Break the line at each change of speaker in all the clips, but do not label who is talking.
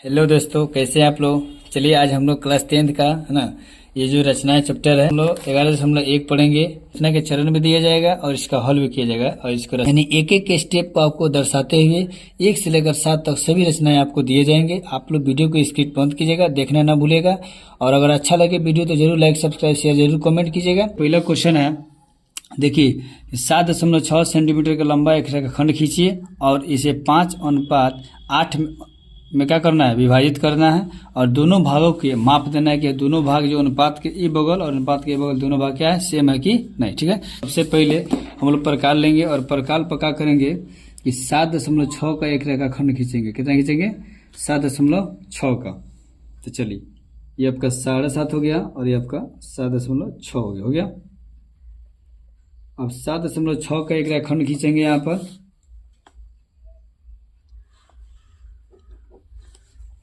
Hello दोस्तों, कैसे हैं आप लोग। चलिए आज हम लोग क्लास 10th का है ना, ये जो रचनाएं चैप्टर है हम लोग 11.1 पढ़ेंगे। रचना के चरण भी दिया जाएगा और इसका हल भी किया जाएगा और इसको यानी एक एक स्टेप को आपको दर्शाते हुए 1 से लेकर 7 तक सभी रचनाएं आपको दिए जाएंगे। आप लोग वीडियो को स्किप बंद कीजिएगा, देखना ना भूलिएगा। और अगर अच्छा लगे वीडियो तो जरूर लाइक सब्सक्राइब शेयर जरूर कमेंट कीजिएगा। पहला क्वेश्चन है, देखिए 7.6 सेंटीमीटर का लंबा एक रेखाखंड खींचिए और इसे 5:8 में क्या करना है, विभाजित करना है और दोनों भागों के माप देना है कि दोनों भाग जो अनुपात के ए बगल और अनुपात के ए बगल दोनों भाग क्या है, सेम है कि नहीं। ठीक है, सबसे पहले हम लोग प्रकार लेंगे और प्रकार पक्का करेंगे कि 7.6 का एक रेखाखंड खींचेंगे। कितना खींचेंगे? 7.6 का। तो चलिए ये आपका 7.5 हो गया और ये आपका 7.6 हो गया। अब 7.6 का एक रेखाखंड खींचेंगे यहाँ पर,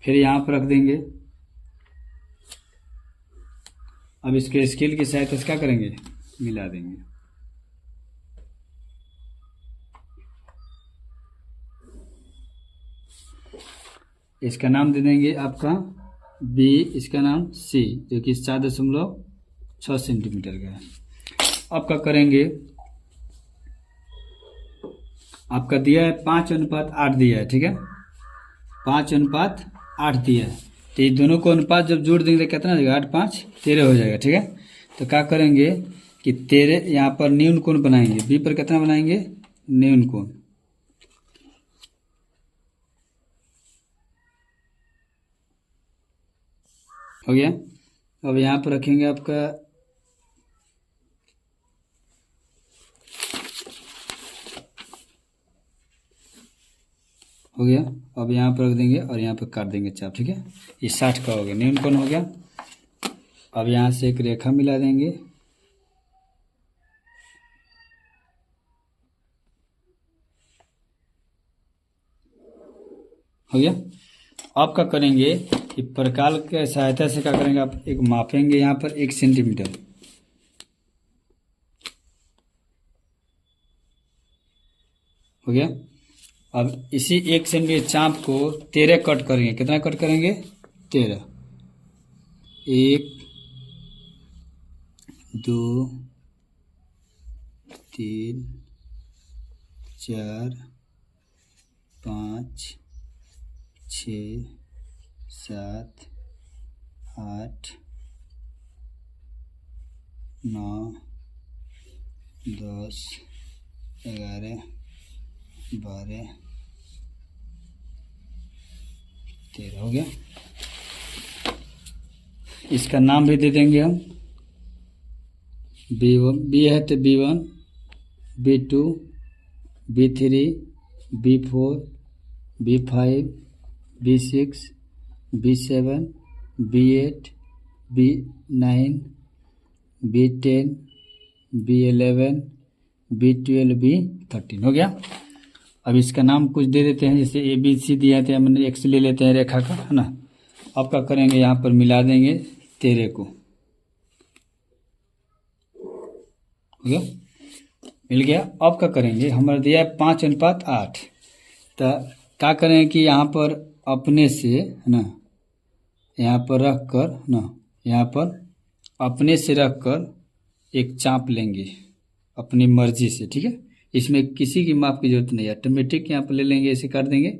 फिर यहाँ पर रख देंगे। अब इसके स्केल की सहायता से क्या करेंगे, मिला देंगे। इसका नाम दे देंगे आपका बी, इसका नाम सी, जो कि 7.6 सेंटीमीटर का है। अब क्या करेंगे, आपका दिया है 5:8 दिया है। ठीक है, 5:8 दिया है। तो ये दोनों को अनुपात जब जोड़ देंगे तो कितना हो जाएगा, 8 5 13 हो जाएगा। ठीक है, तो क्या करेंगे कि 13 यहाँ पर न्यून कोण बनाएंगे। बी पर कितना बनाएंगे, न्यून कोण। हो गया। अब यहाँ पर रखेंगे आपका हो गया। अब यहाँ पर रख देंगे और यहाँ पर काट देंगे चाप। ठीक है, ये 60 का हो गया, न्यून कोण हो गया। अब यहाँ से एक रेखा मिला देंगे। हो गया। अब क्या करेंगे कि प्रकार के सहायता से क्या करेंगे, आप एक मापेंगे यहाँ पर 1 सेंटीमीटर। हो गया। अब इसी 1 सेंटीमीटर चाप को 13 कट करेंगे। कितना कट करेंगे, 13। 1 2 3 4 5 6 7 8 9 10 11 12 13 हो गया। इसका नाम भी दे देंगे हम B1, बी है तो B1, B2, B3, B4, B5, B6, B7, B8, B9, B10, B11, B12, B13 हो गया। अब इसका नाम कुछ दे देते हैं, जैसे ABC दिया था, हमने X ले लेते हैं रेखा का, है ना। अब क्या करेंगे, यहाँ पर मिला देंगे 13 को। हो गया, मिल गया। अब क्या करेंगे, हमारा दिया है 5:8। तो क्या करेंगे कि यहाँ पर अपने से, है ना, यहाँ पर रख कर ना, यहाँ पर अपने से रख कर एक चाप लेंगे अपनी मर्जी से। ठीक है, इसमें किसी की माप की जरूरत नहीं है, ऑटोमेटिक यहाँ पर ले लेंगे, ऐसे कर देंगे।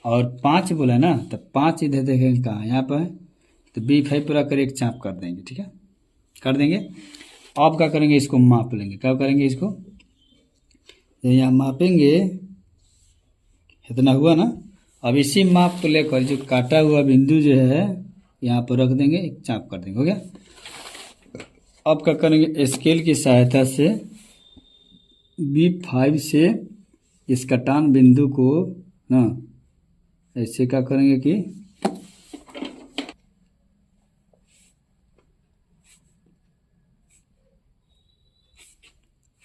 और 5 बोला ना, तो 5 इधर देखेंगे कहाँ, यहाँ पर है, तो B5 पर आकर एक चाप कर देंगे। ठीक है, कर देंगे। अब क्या करेंगे, इसको माप लेंगे। क्या करेंगे, इसको यहाँ मापेंगे, इतना हुआ ना। अब इसी माप को लेकर जो काटा हुआ बिंदु जो है यहाँ पर रख देंगे, एक चाप कर देंगे। हो गया। अब क्या करेंगे, स्केल की सहायता से B5 से इस कटान बिंदु को ना ऐसे क्या करेंगे कि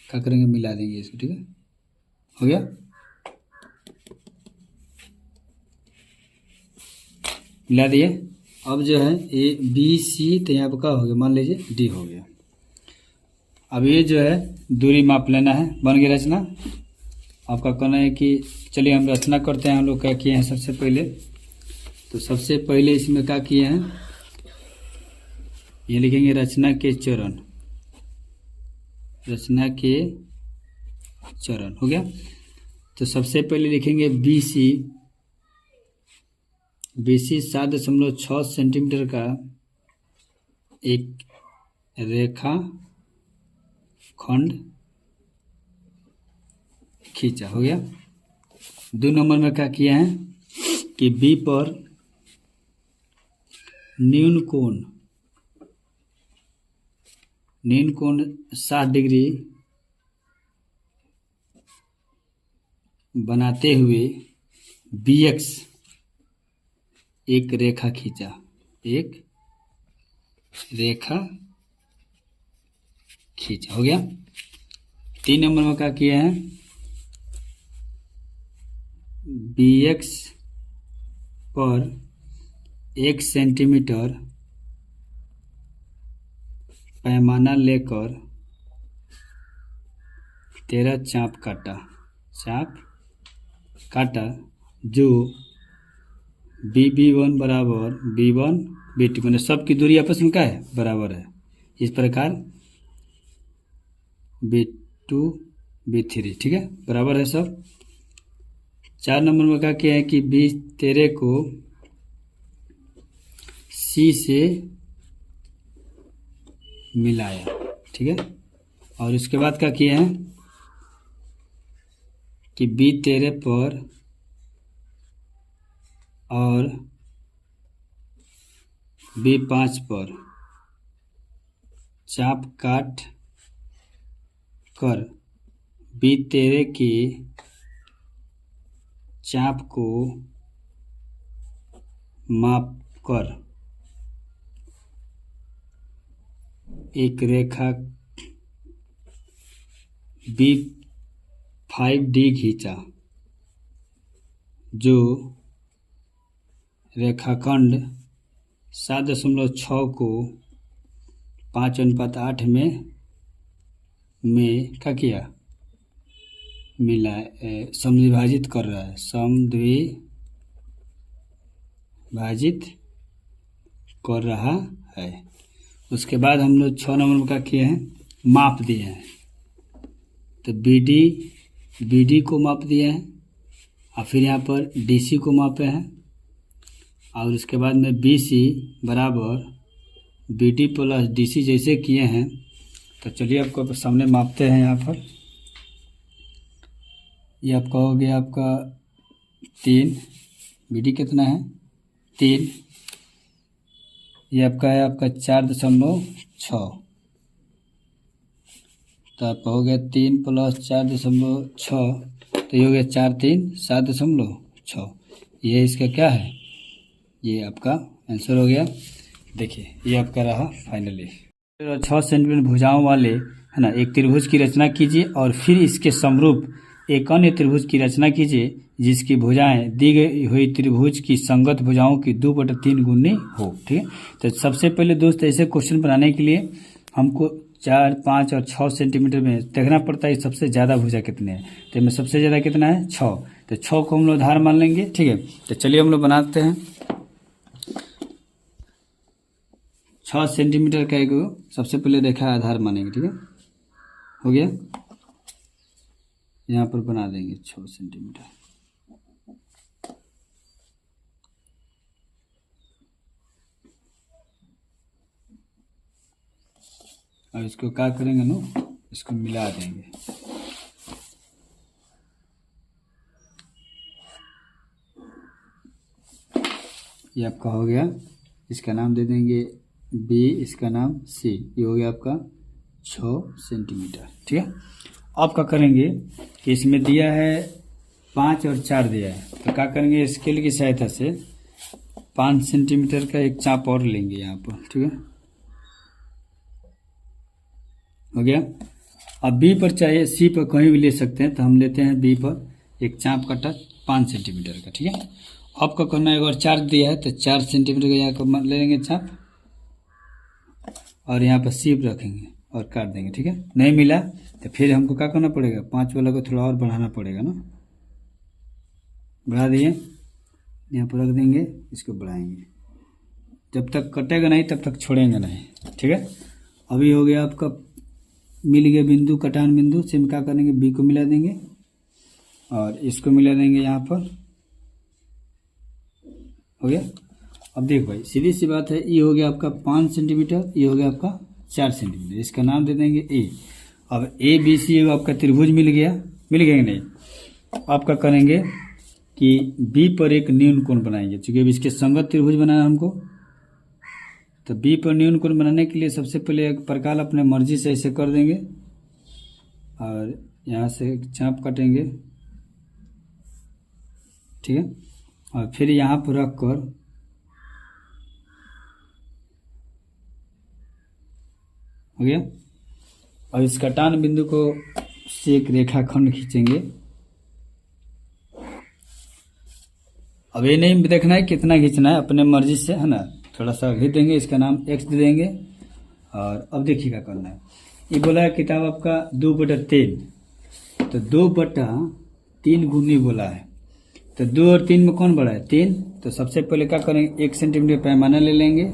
क्या करेंगे, मिला देंगे इसको। ठीक है, हो गया। मिला दिए। अब जो है ABC, तो यहाँ पर क्या हो गया, मान लीजिए D हो गया। अब ये जो है दूरी माप लेना है, बन गया रचना। आपका कहना है कि चलिए हम रचना करते हैं। हम लोग क्या किए हैं, सबसे पहले तो सबसे पहले इसमें क्या किए हैं, ये लिखेंगे रचना के चरण, रचना के चरण हो गया। तो सबसे पहले लिखेंगे BC, BC 7.6 सेंटीमीटर का एक रेखा खंड खींचा, हो गया। 2 नंबर में क्या किया है कि B पर न्यून कोण 60 डिग्री बनाते हुए BX एक रेखा खींचा, एक रेखा खींचा, हो गया। 3 नंबर में क्या किया है, BX पर 1 सेंटीमीटर पैमाना लेकर 13 चाप काटा, जो BB1 बराबर B1 B2, मैंने सबकी दूरी आपस में क्या है, बराबर है। इस प्रकार B2 B3, ठीक है, बराबर है सब। 4 नंबर में क्या किया है कि B13 को C से मिलाया, ठीक है। और उसके बाद क्या किया है कि B13 पर और B5 पर चाप काट कर B13 के चाप को माप कर एक रेखा B5D खींचा, जो रेखाखंड 7.6 को 5:8 में क्या किया, समद्विभाजित कर रहा है, समद्विभाजित कर रहा है। उसके बाद हम लोग 6 नंबर में क्या किए हैं, माप दिए हैं। तो BD को माप दिए हैं और फिर यहाँ पर DC को मापे हैं, और उसके बाद में BC बराबर BD प्लस DC जैसे किए हैं। तो चलिए आपको सामने मापते हैं। यहाँ पर ये आपका हो गया आपका 3, BD कितना है 3, ये आपका है आपका 4.6, तो आपका हो गया 3 प्लस 4.6, तो ये हो गया 4 3 7.6, ये इसका क्या है, ये आपका आंसर हो गया। देखिए ये आपका रहा फाइनली। 6 सेंटीमीटर भुजाओं वाले है ना एक त्रिभुज की रचना कीजिए और फिर इसके समरूप एक अन्य त्रिभुज की रचना कीजिए जिसकी भुजाएं दी गई हुई त्रिभुज की संगत भुजाओं की 2/3 गुनी हो। ठीक है, तो सबसे पहले दोस्त ऐसे क्वेश्चन बनाने के लिए हमको 4, 5 और 6 सेंटीमीटर में देखना पड़ता है सबसे ज़्यादा भुजा कितने हैं। तो इसमें सबसे ज़्यादा कितना है 6, तो 6 को हम लोग आधार मान लेंगे। ठीक है, तो चलिए हम लोग बनाते हैं। 6 सेंटीमीटर का एक सबसे पहले रेखा आधार मानेंगे। ठीक है, हो गया, यहाँ पर बना देंगे 6 सेंटीमीटर। और इसको क्या करेंगे ना, इसको मिला देंगे। ये आपका हो गया, इसका नाम दे देंगे B, इसका नाम C। ये हो गया आपका 6 सेंटीमीटर। ठीक है, अब क्या करेंगे कि इसमें दिया है 5 और 4 दिया है, तो क्या करेंगे स्केल की सहायता से 5 सेंटीमीटर का एक चाप और लेंगे यहाँ पर। ठीक है, हो गया। अब B पर चाहिए, C पर कहीं भी ले सकते हैं, तो हम लेते हैं B पर एक चाप काटा 5 सेंटीमीटर का। ठीक है, अब क्या करना है, अगर 4 दिया है तो 4 सेंटीमीटर का यहाँ का ले लेंगे चाप और यहाँ पर C पर रखेंगे और काट देंगे। ठीक है, नहीं मिला तो फिर हमको क्या करना पड़ेगा, 5 वाला को थोड़ा और बढ़ाना पड़ेगा ना, बढ़ा दिए यहाँ पर रख देंगे, इसको बढ़ाएंगे, जब तक कटेगा नहीं तब तक छोड़ेंगे नहीं, ठीक है। अभी हो गया आपका, मिल गया बिंदु, कटान बिंदु से हम क्या करेंगे, बी को मिला देंगे और इसको मिला देंगे यहाँ पर, हो गया। अब देखो भाई, सीधी सी बात है, ये हो गया आपका 5 सेंटीमीटर, ये हो गया आपका 4 सेंटीमीटर, इसका नाम दे देंगे ए। अब ए बी सी आपका त्रिभुज मिल गया कि नहीं। आपका करेंगे कि बी पर एक न्यून कोण बनाएंगे, क्योंकि अब इसके संगत त्रिभुज बनाना है हमको, तो बी पर न्यून कोण बनाने के लिए सबसे पहले एक प्रकार अपने मर्जी से ऐसे कर देंगे और यहाँ से एक चाप काटेंगे, ठीक है। और फिर यहाँ पर रख कर हो गया। और इस कटान बिंदु को से एक रेखाखंड खींचेंगे। अब ये नहीं देखना है कितना खींचना है, अपने मर्जी से, है ना। थोड़ा सा घी देंगे, इसका नाम एक्स दे देंगे। और अब देखिए क्या करना है, ये बोला है किताब आपका 2/3, तो 2/3 गुनी बोला है, तो 2 और 3 में कौन बड़ा है, 3। तो सबसे पहले क्या करेंगे, 1 सेंटीमीटर पैमाना ले लेंगे,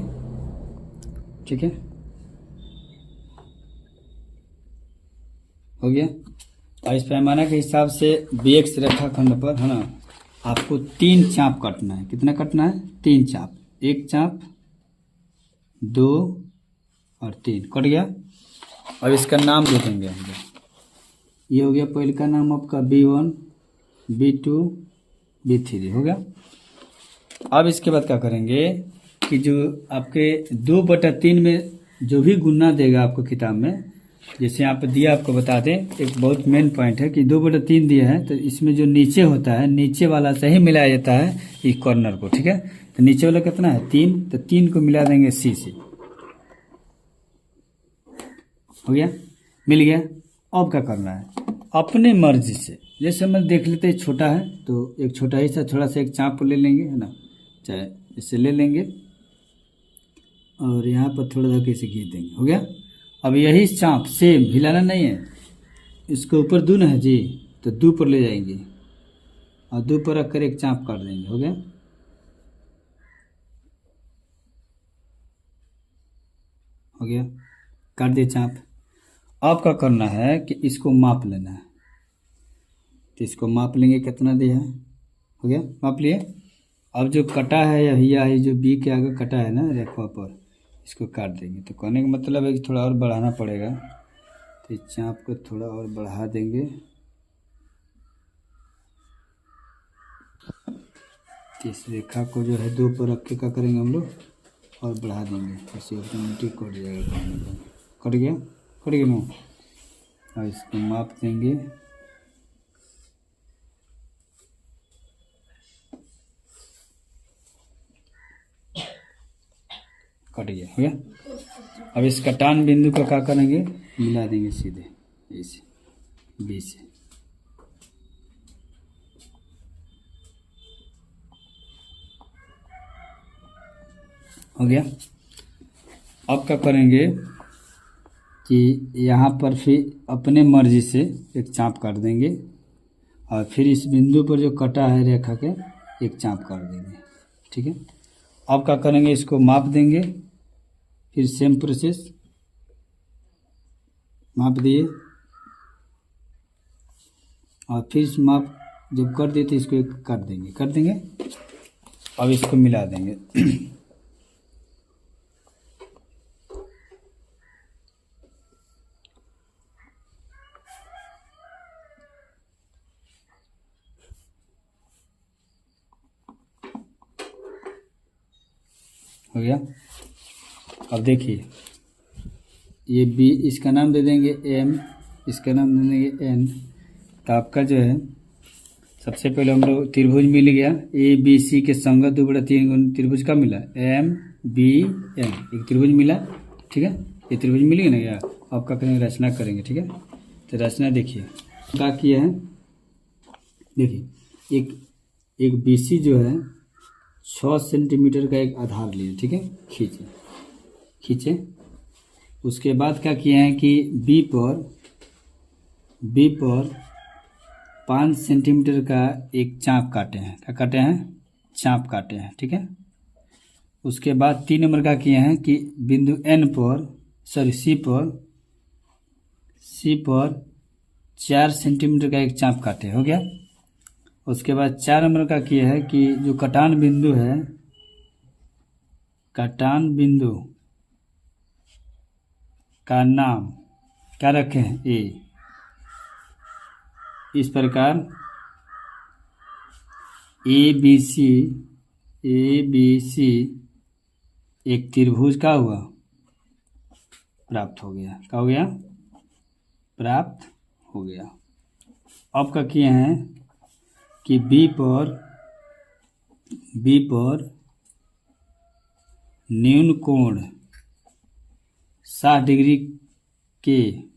ठीक है, हो गया। और इस पैमाना के हिसाब से BX रेखाखंड पर, है ना, आपको 3 चाप काटना है। कितना काटना है, 3 चाप, 1 चाप, 2 और 3, कट गया। और इसका नाम दे देंगे हम लोग, ये हो गया पहले का नाम आपका B1, B2, B3, हो गया। अब इसके बाद क्या करेंगे कि जो आपके 2/3 में जो भी गुना देगा आपको किताब में, जैसे यहाँ पर दिया, आपको बता दें, एक बहुत मेन पॉइंट है कि 2/3 दिया है, तो इसमें जो नीचे होता है, नीचे वाला से ही मिलाया जाता है इस कॉर्नर को, ठीक है। तो नीचे वाला कितना है, 3, तो 3 को मिला देंगे सी से, हो गया, मिल गया। अब क्या करना है, अपने मर्जी से, जैसे हम देख लेते हैं छोटा है तो एक छोटा ही सा थोड़ा सा एक चाप ले लेंगे, है ना, चाहे इससे ले लेंगे और यहाँ पर थोड़ा सा कैसे घी देंगे, हो गया। अब यही चाप सेम हिलाना नहीं है, इसके ऊपर दू ना है जी, तो 2 पर ले जाएंगे और 2 पर रख कर एक चाप काट देंगे, हो गया। हो गया, काट दिए चाप। अब क्या करना है कि इसको माप लेना है, तो इसको माप लेंगे, कितना दिया है, हो गया, माप लिए। अब जो कटा है या जो बी के आगे कटा है ना रेखा पर, इसको काट देंगे। तो कहने का मतलब है कि थोड़ा और बढ़ाना पड़ेगा, तो इस चाप को थोड़ा और बढ़ा देंगे, तो इस रेखा को जो है 2 पर रख के क्या करेंगे हम लोग, और बढ़ा देंगे, ऐसे ऑटोमेटिक कट जाएगा, कट गया ना। और इसको माप देंगे, कट गया, हो गया। अब इस कटान बिंदु को क्या करेंगे, मिला देंगे सीधे इसे बी से, हो गया। अब क्या करेंगे कि यहाँ पर फिर अपने मर्जी से एक चाप काट देंगे और फिर इस बिंदु पर जो कटा है रेखा के एक चाप काट देंगे, ठीक है। अब क्या करेंगे, इसको माप देंगे, फिर सेम प्रोसेस, माप दिए और फिर इस माप जब कर दिए तो इसको एक कर देंगे। अब इसको मिला देंगे हो गया। अब देखिए, ये बी, इसका नाम दे देंगे एम, इसका नाम दे देंगे एन। तो आपका जो है सबसे पहले हम लोग त्रिभुज मिल गया, ए बी सी के संगत 2/3 त्रिभुज का मिला, एम बी एन, एक त्रिभुज मिला, ठीक है। ये त्रिभुज मिल गया ना यार। अब क्या करेंगे, रचना करेंगे, ठीक है। तो रचना देखिए क्या किया है, देखिए एक बी सी जो है 6 सेंटीमीटर का एक आधार लिए, ठीक है, खींचे। उसके बाद क्या किए हैं कि बी पर 5 सेंटीमीटर का एक चाप काटे हैं। क्या काटे हैं, चाप काटे हैं, ठीक है। उसके बाद 3 नंबर का किए हैं कि बिंदु एन पर सी पर 4 सेंटीमीटर का एक चाप काटे, हो गया। उसके बाद 4 नंबर का किए है कि जो कटान बिंदु है, कटान बिंदु का नाम क्या रखे हैं, ए। इस प्रकार ए बी सी एक त्रिभुज का हुआ, प्राप्त हो गया। क्या हो गया, प्राप्त हो गया। अब क्या किए हैं कि बी पर न्यून कोण 60 डिग्री के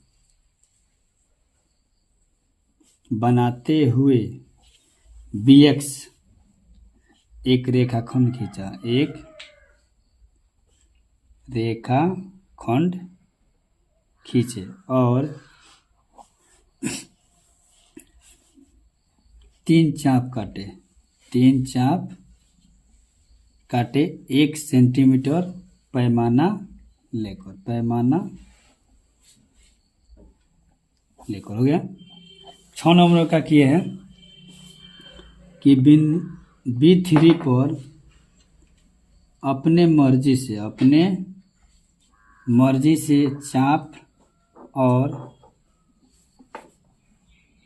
बनाते हुए BX एक रेखाखंड खींचा, एक रेखाखंड खींचे और 3 चाप काटे 1 सेंटीमीटर पैमाना लेकर, हो गया। 6 नंबर का किए हैं कि B3 पर अपने मर्जी से चाप और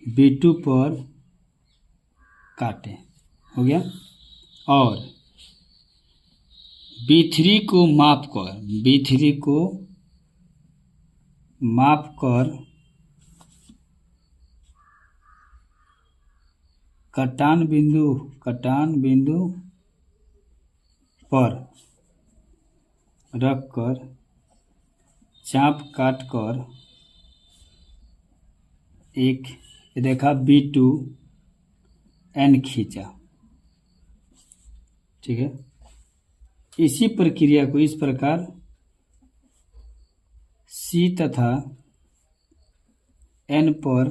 B2 पर काटे, हो गया। और B3 को माप कर कटान बिंदु पर रखकर चाप काट कर एक रेखा B2N खींचा, ठीक है। इसी प्रक्रिया को इस प्रकार C तथा N पर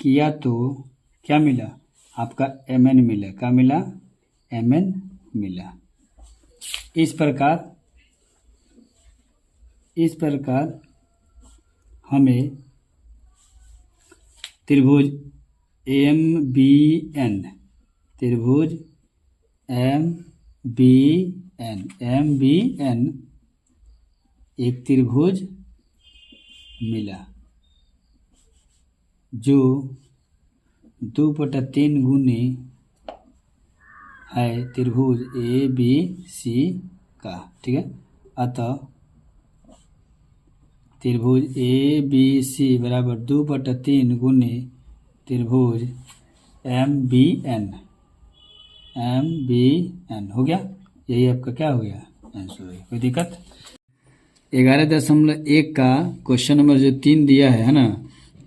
किया तो क्या मिला, आपका MN मिला। क्या मिला, MN मिला। इस प्रकार हमें त्रिभुज MBN एक त्रिभुज मिला जो 2/3 गुने है त्रिभुज ABC का, ठीक है। अतः त्रिभुज ABC बराबर 2/3 गुने त्रिभुज MBN हो गया। यही आपका क्या हो गया, आंसर हो गया। कोई दिक्कत। 11.1 का क्वेश्चन नंबर जो 3 दिया है ना,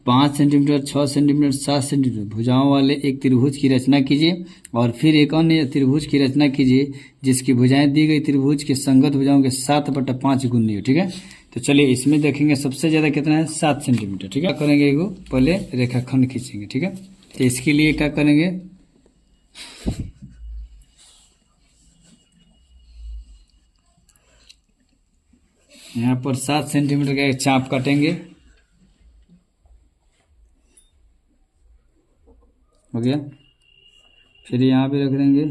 5 सेंटीमीटर, 6 सेंटीमीटर, 7 सेंटीमीटर भुजाओं वाले एक त्रिभुज की रचना कीजिए और फिर एक अन्य त्रिभुज की रचना कीजिए जिसकी भुजाएं दी गई त्रिभुज के संगत भुजाओं के 7/5 गुनी हो, ठीक है। तो चलिए इसमें देखेंगे सबसे ज्यादा कितना है, 7 सेंटीमीटर, ठीक है। क्या करेंगे, एगो पहले रेखाखंड खींचेंगे, ठीक है। तो इसके लिए क्या करेंगे, यहाँ पर 7 सेंटीमीटर का एक चाप काटेंगे, हो गया। फिर यहाँ पे रख देंगे।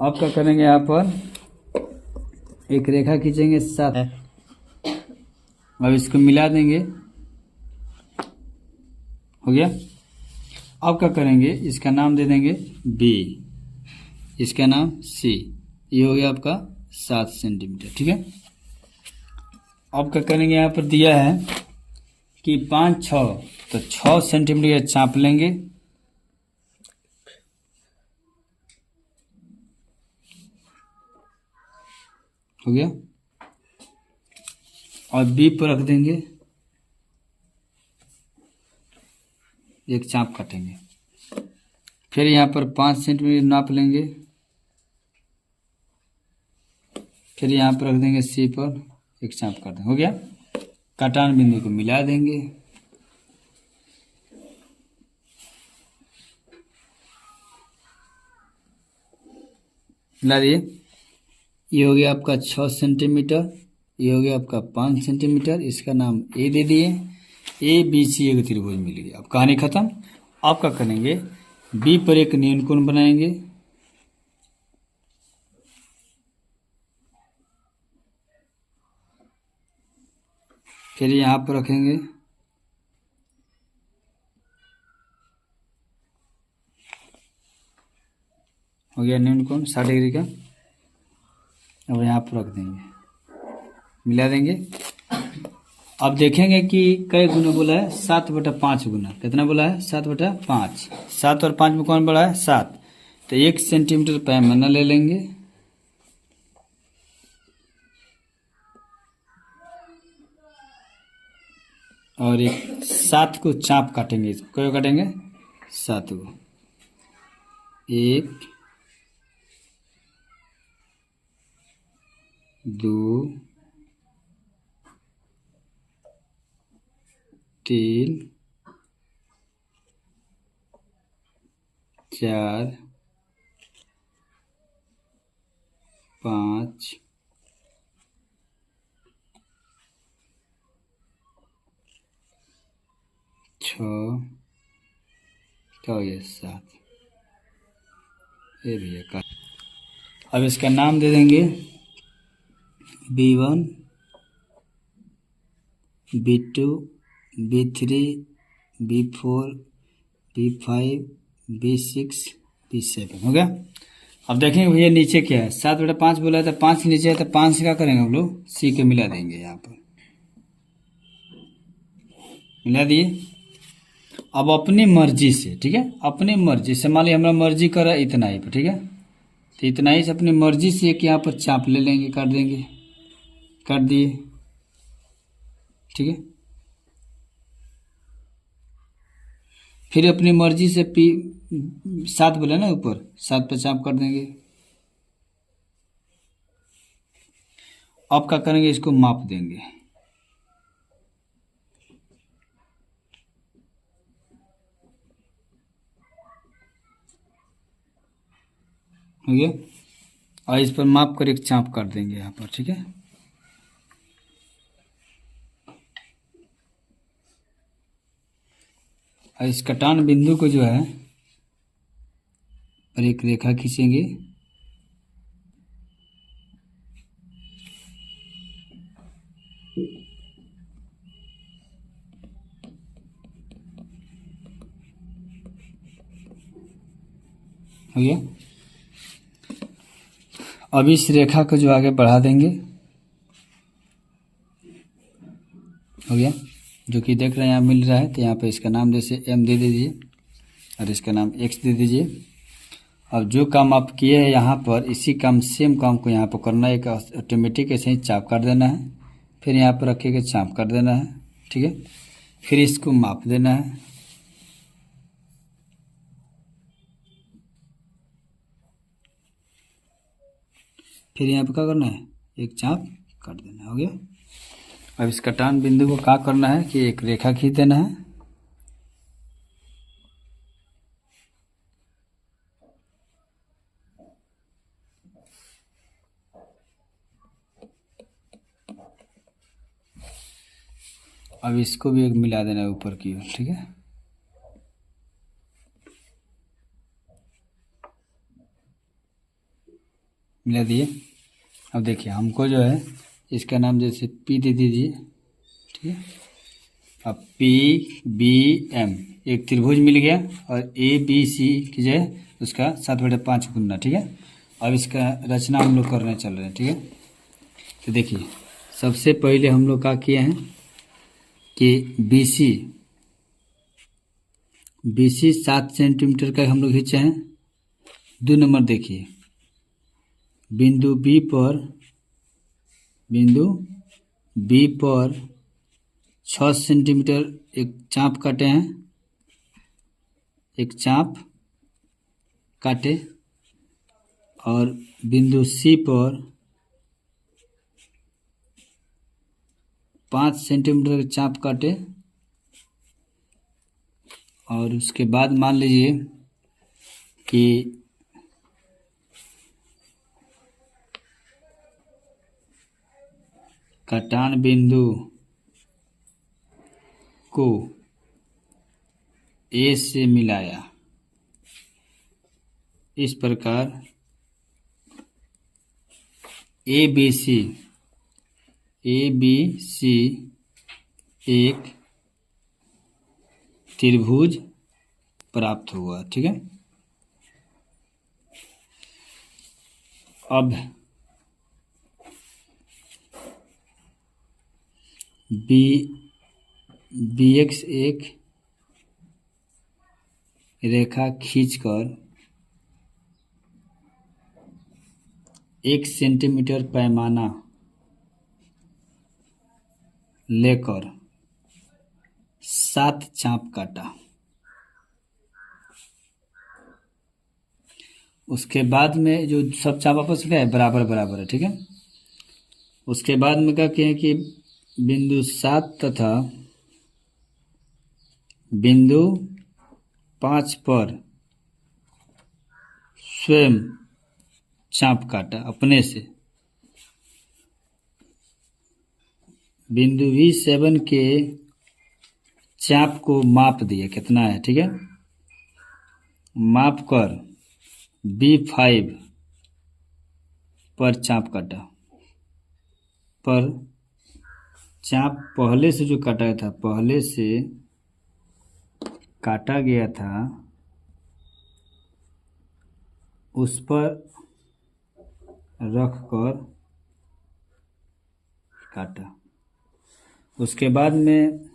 अब क्या करेंगे, यहाँ पर एक रेखा खींचेंगे 7, अब इसको मिला देंगे, हो गया। अब क्या करेंगे, इसका नाम दे देंगे B, इसका नाम C, ये हो गया आपका 7 सेंटीमीटर, ठीक है। अब क्या करेंगे, यहाँ पर दिया है कि 5, 6, तो 6 सेंटीमीटर का चाप लेंगे, हो गया। और B पर रख देंगे, एक चाप काटेंगे। फिर यहाँ पर 5 सेंटीमीटर नाप लेंगे, फिर यहाँ पर रख देंगे C पर, एक चाप काट देंगे, हो गया। काटान बिंदु को मिला देंगे, मिला दिए। ये हो गया आपका 6 सेंटीमीटर, ये हो गया आपका 5 सेंटीमीटर। इसका नाम ए दे दिए। ABC एक त्रिभुज मिल गया। अब कहानी खत्म। अब क्या करेंगे, बी पर एक न्यूनकोण बनाएंगे। फिर यहाँ पर रखेंगे, हो गया न्यूनकोण 60 डिग्री का। अब यहाँ पर रख देंगे, मिला देंगे। अब देखेंगे कि कई गुना बोला है, 7/5 गुना। कितना बोला है, 7/5। 7 और 5 में कौन बड़ा है, 7। तो 1 सेंटीमीटर पैमाना ले लेंगे, और एक 7 को चाप काटेंगे। क्यों काटेंगे, 7 को। 1 2 3 4 5 6 क्या हो गया, 7। ये भी है। अब इसका नाम दे देंगे B1 B2 B3 B4 B5 B6 B7 हो गया। अब देखेंगे भैया नीचे क्या है, 7/5 बोला है, तो 5 नीचे है, तो 5 से क्या करेंगे हम लोग, सी के मिला देंगे। यहाँ पर मिला दिए। अब अपनी मर्जी से, ठीक है, अपनी मर्जी से, मान ली हमारा मर्जी करा इतना ही पर, ठीक है, तो इतना ही से अपनी मर्जी से एक यहाँ पर चाप ले लेंगे, काट देंगे, काट दिए, ठीक है। फिर अपनी मर्जी से 7 बोले ना ऊपर, 7 पे चाप कर देंगे। अब क्या करेंगे, इसको माप देंगे। हो गया। और इस पर माप कर एक चाप कर देंगे यहाँ पर, ठीक है। और इस कटान बिंदु को जो है पर एक रेखा खींचेंगे, हो गया। अब इस रेखा को जो आगे बढ़ा देंगे, हो गया, जो कि देख रहे हैं यहाँ मिल रहा है। तो यहाँ पे इसका नाम जैसे M दे दीजिए और इसका नाम X दे दीजिए। अब जो काम आप किए हैं यहाँ पर, इसी काम सेम काम को यहाँ पर करना है। एक ऑटोमेटिक ऐसे ही चाप कर देना है, फिर यहाँ पर रखिएगा, चाप कर देना है, ठीक है। फिर इसको माप देना है, फिर यहाँ पर क्या करना है, एक चाप कर देना। हो गया। अब इस कटान बिंदु को क्या करना है कि एक रेखा खींच देना है, अब इसको भी एक मिला देना है ऊपर की ओर, ठीक है। मिला दिए। अब देखिए हमको जो है इसका नाम जैसे P दे दीजिए, ठीक है। अब PBM एक त्रिभुज मिल गया, और ABC की जो है उसका 7/5 गुना, ठीक है। अब इसका रचना हम लोग करने चल रहे हैं, ठीक है। तो देखिए सबसे पहले हम लोग क्या किए हैं कि BC 7 सेंटीमीटर का हम लोग खींचे हैं। 2 नंबर देखिए, बिंदु B पर 6 सेंटीमीटर एक चाप काटे हैं, एक चाप काटे। और बिंदु C पर 5 सेंटीमीटर के चाप काटे। और उसके बाद मान लीजिए कि कटान बिंदु को ए से मिलाया। इस प्रकार ए बी सी एक त्रिभुज प्राप्त हुआ। ठीक है, अब बी एक्स एक रेखा खींचकर 1 सेंटीमीटर पैमाना लेकर 7 चाप काटा। उसके बाद में जो सब चाप आपस में है बराबर बराबर है। ठीक है, उसके बाद में क्या कहें कि बिंदु 7 तथा बिंदु 5 पर स्वयं चाप काटा अपने से। बिंदु V7 के चाप को माप दिया कितना है। ठीक है, माप कर B5 पर चाप काटा। पर चाप पहले से जो काटा गया था, पहले से काटा गया था, उस पर रख कर काटा। उसके बाद में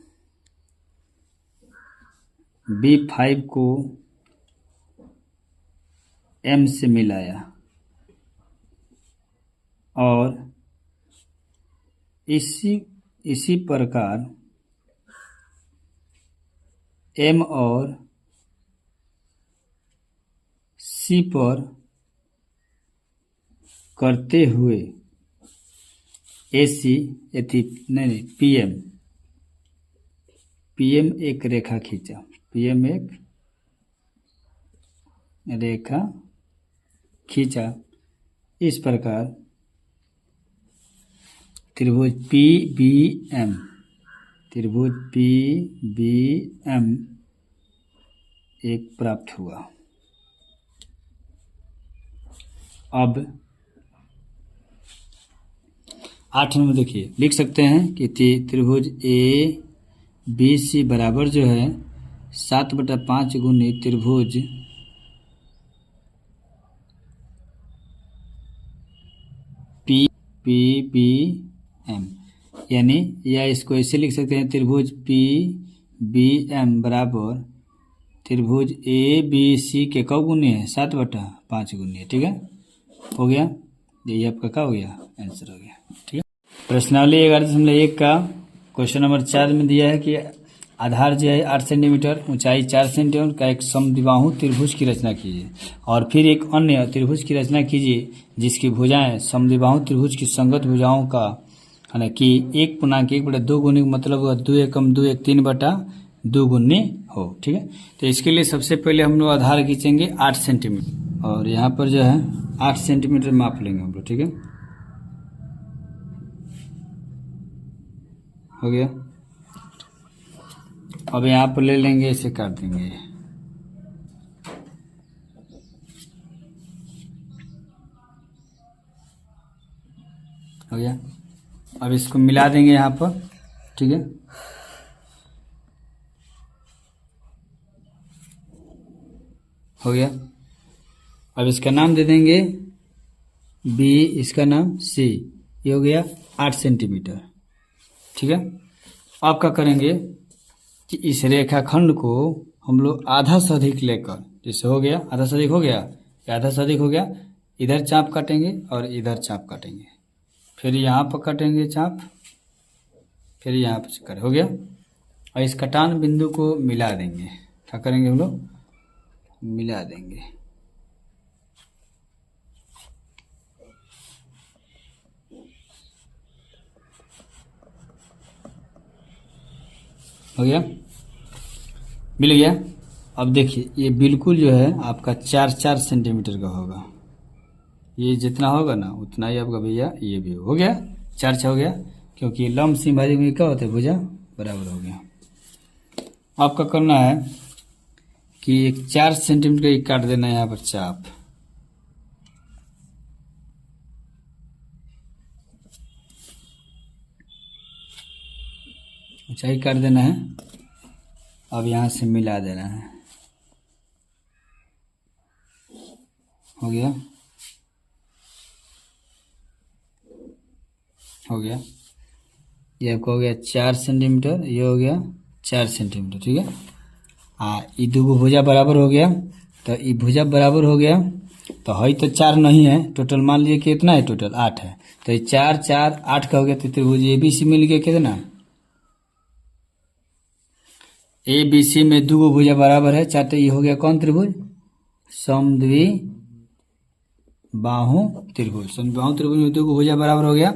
B5 को M से मिलाया और इसी प्रकार M और C पर करते हुए AC नहीं PM एक रेखा खींचा। PM एक रेखा खींचा। इस प्रकार त्रिभुज PBM एक प्राप्त हुआ। अब 8 नंबर देखिए, लिख सकते हैं कि त्रिभुज ABC बराबर जो है 7/5 गुनी त्रिभुज PBM, यानी या इसको ऐसे लिख सकते हैं त्रिभुज PBM बराबर त्रिभुज ABC के कब गुनी है 7/5 गुनी है। ठीक है, हो गया, यही आपका क्या हो गया, आंसर हो गया। ठीक है, प्रश्नावली 11.1 का क्वेश्चन नंबर 4 में दिया है कि आधार जो है 8 सेंटीमीटर, ऊंचाई 4 सेंटीमीटर का एक समद्विबाहु त्रिभुज की रचना कीजिए और फिर एक अन्य त्रिभुज की रचना कीजिए जिसकी भुजाएं समद्विबाहु त्रिभुज की संगत भुजाओं का है कि 1.1/2 गुनी मतलब 2 एकम 2 1 3/2 गुनी हो। ठीक है, तो इसके लिए सबसे पहले हम लोग आधार खींचेंगे 8 सेंटीमीटर और यहाँ पर जो है 8 सेंटीमीटर माप लेंगे हम लोग। ठीक है, हो गया। अब यहाँ पर ले लेंगे, इसे काट देंगे। हो गया, अब इसको मिला देंगे यहाँ पर। ठीक है, हो गया। अब इसका नाम दे देंगे B, इसका नाम C। ये हो गया 8 सेंटीमीटर। ठीक है, अब क्या करेंगे कि इस रेखाखंड को हम लोग आधा से अधिक लेकर, जैसे हो गया आधा से अधिक हो गया, आधा से अधिक हो गया, इधर चाप काटेंगे और इधर चाप काटेंगे, फिर यहाँ पर काटेंगे चाप, फिर यहाँ पर कर, हो गया। और इस कटान बिंदु को मिला देंगे। क्या करेंगे हम लोग, मिला देंगे। हो गया, मिल गया। अब देखिए ये बिल्कुल जो है आपका 4 सेंटीमीटर का होगा। ये जितना होगा ना उतना ही आपका भैया ये भी हो गया, 4 हो गया। क्योंकि लंब से विभाजित में क्या होता है, भुजा बराबर हो गया। आपका करना है कि एक 4 सेंटीमीटर की काट देना है यहाँ पर चाप। ऊंचाई काट देना है। अब यहाँ से मिला देना है। हो गया, हो गया। ये आपका हो गया 4 सेंटीमीटर, ये हो गया 4 सेंटीमीटर, ठीक है। हाँ, ये दो भुजा बराबर हो गया। तो ये भुजा बराबर हो गया तो हई तो 4 नहीं है, टोटल मान लीजिए कितना है, टोटल 8 है। तो ये 4 4 8 का हो गया। तो त्रिभुज ABC मिल गया कितना, ABC में दो भुजा बराबर है 4। तो ये हो गया कौन त्रिभुज, समद्वि बाहु त्रिभुज। समद्विबाहु त्रिभुज में दो भुजा बराबर हो गया।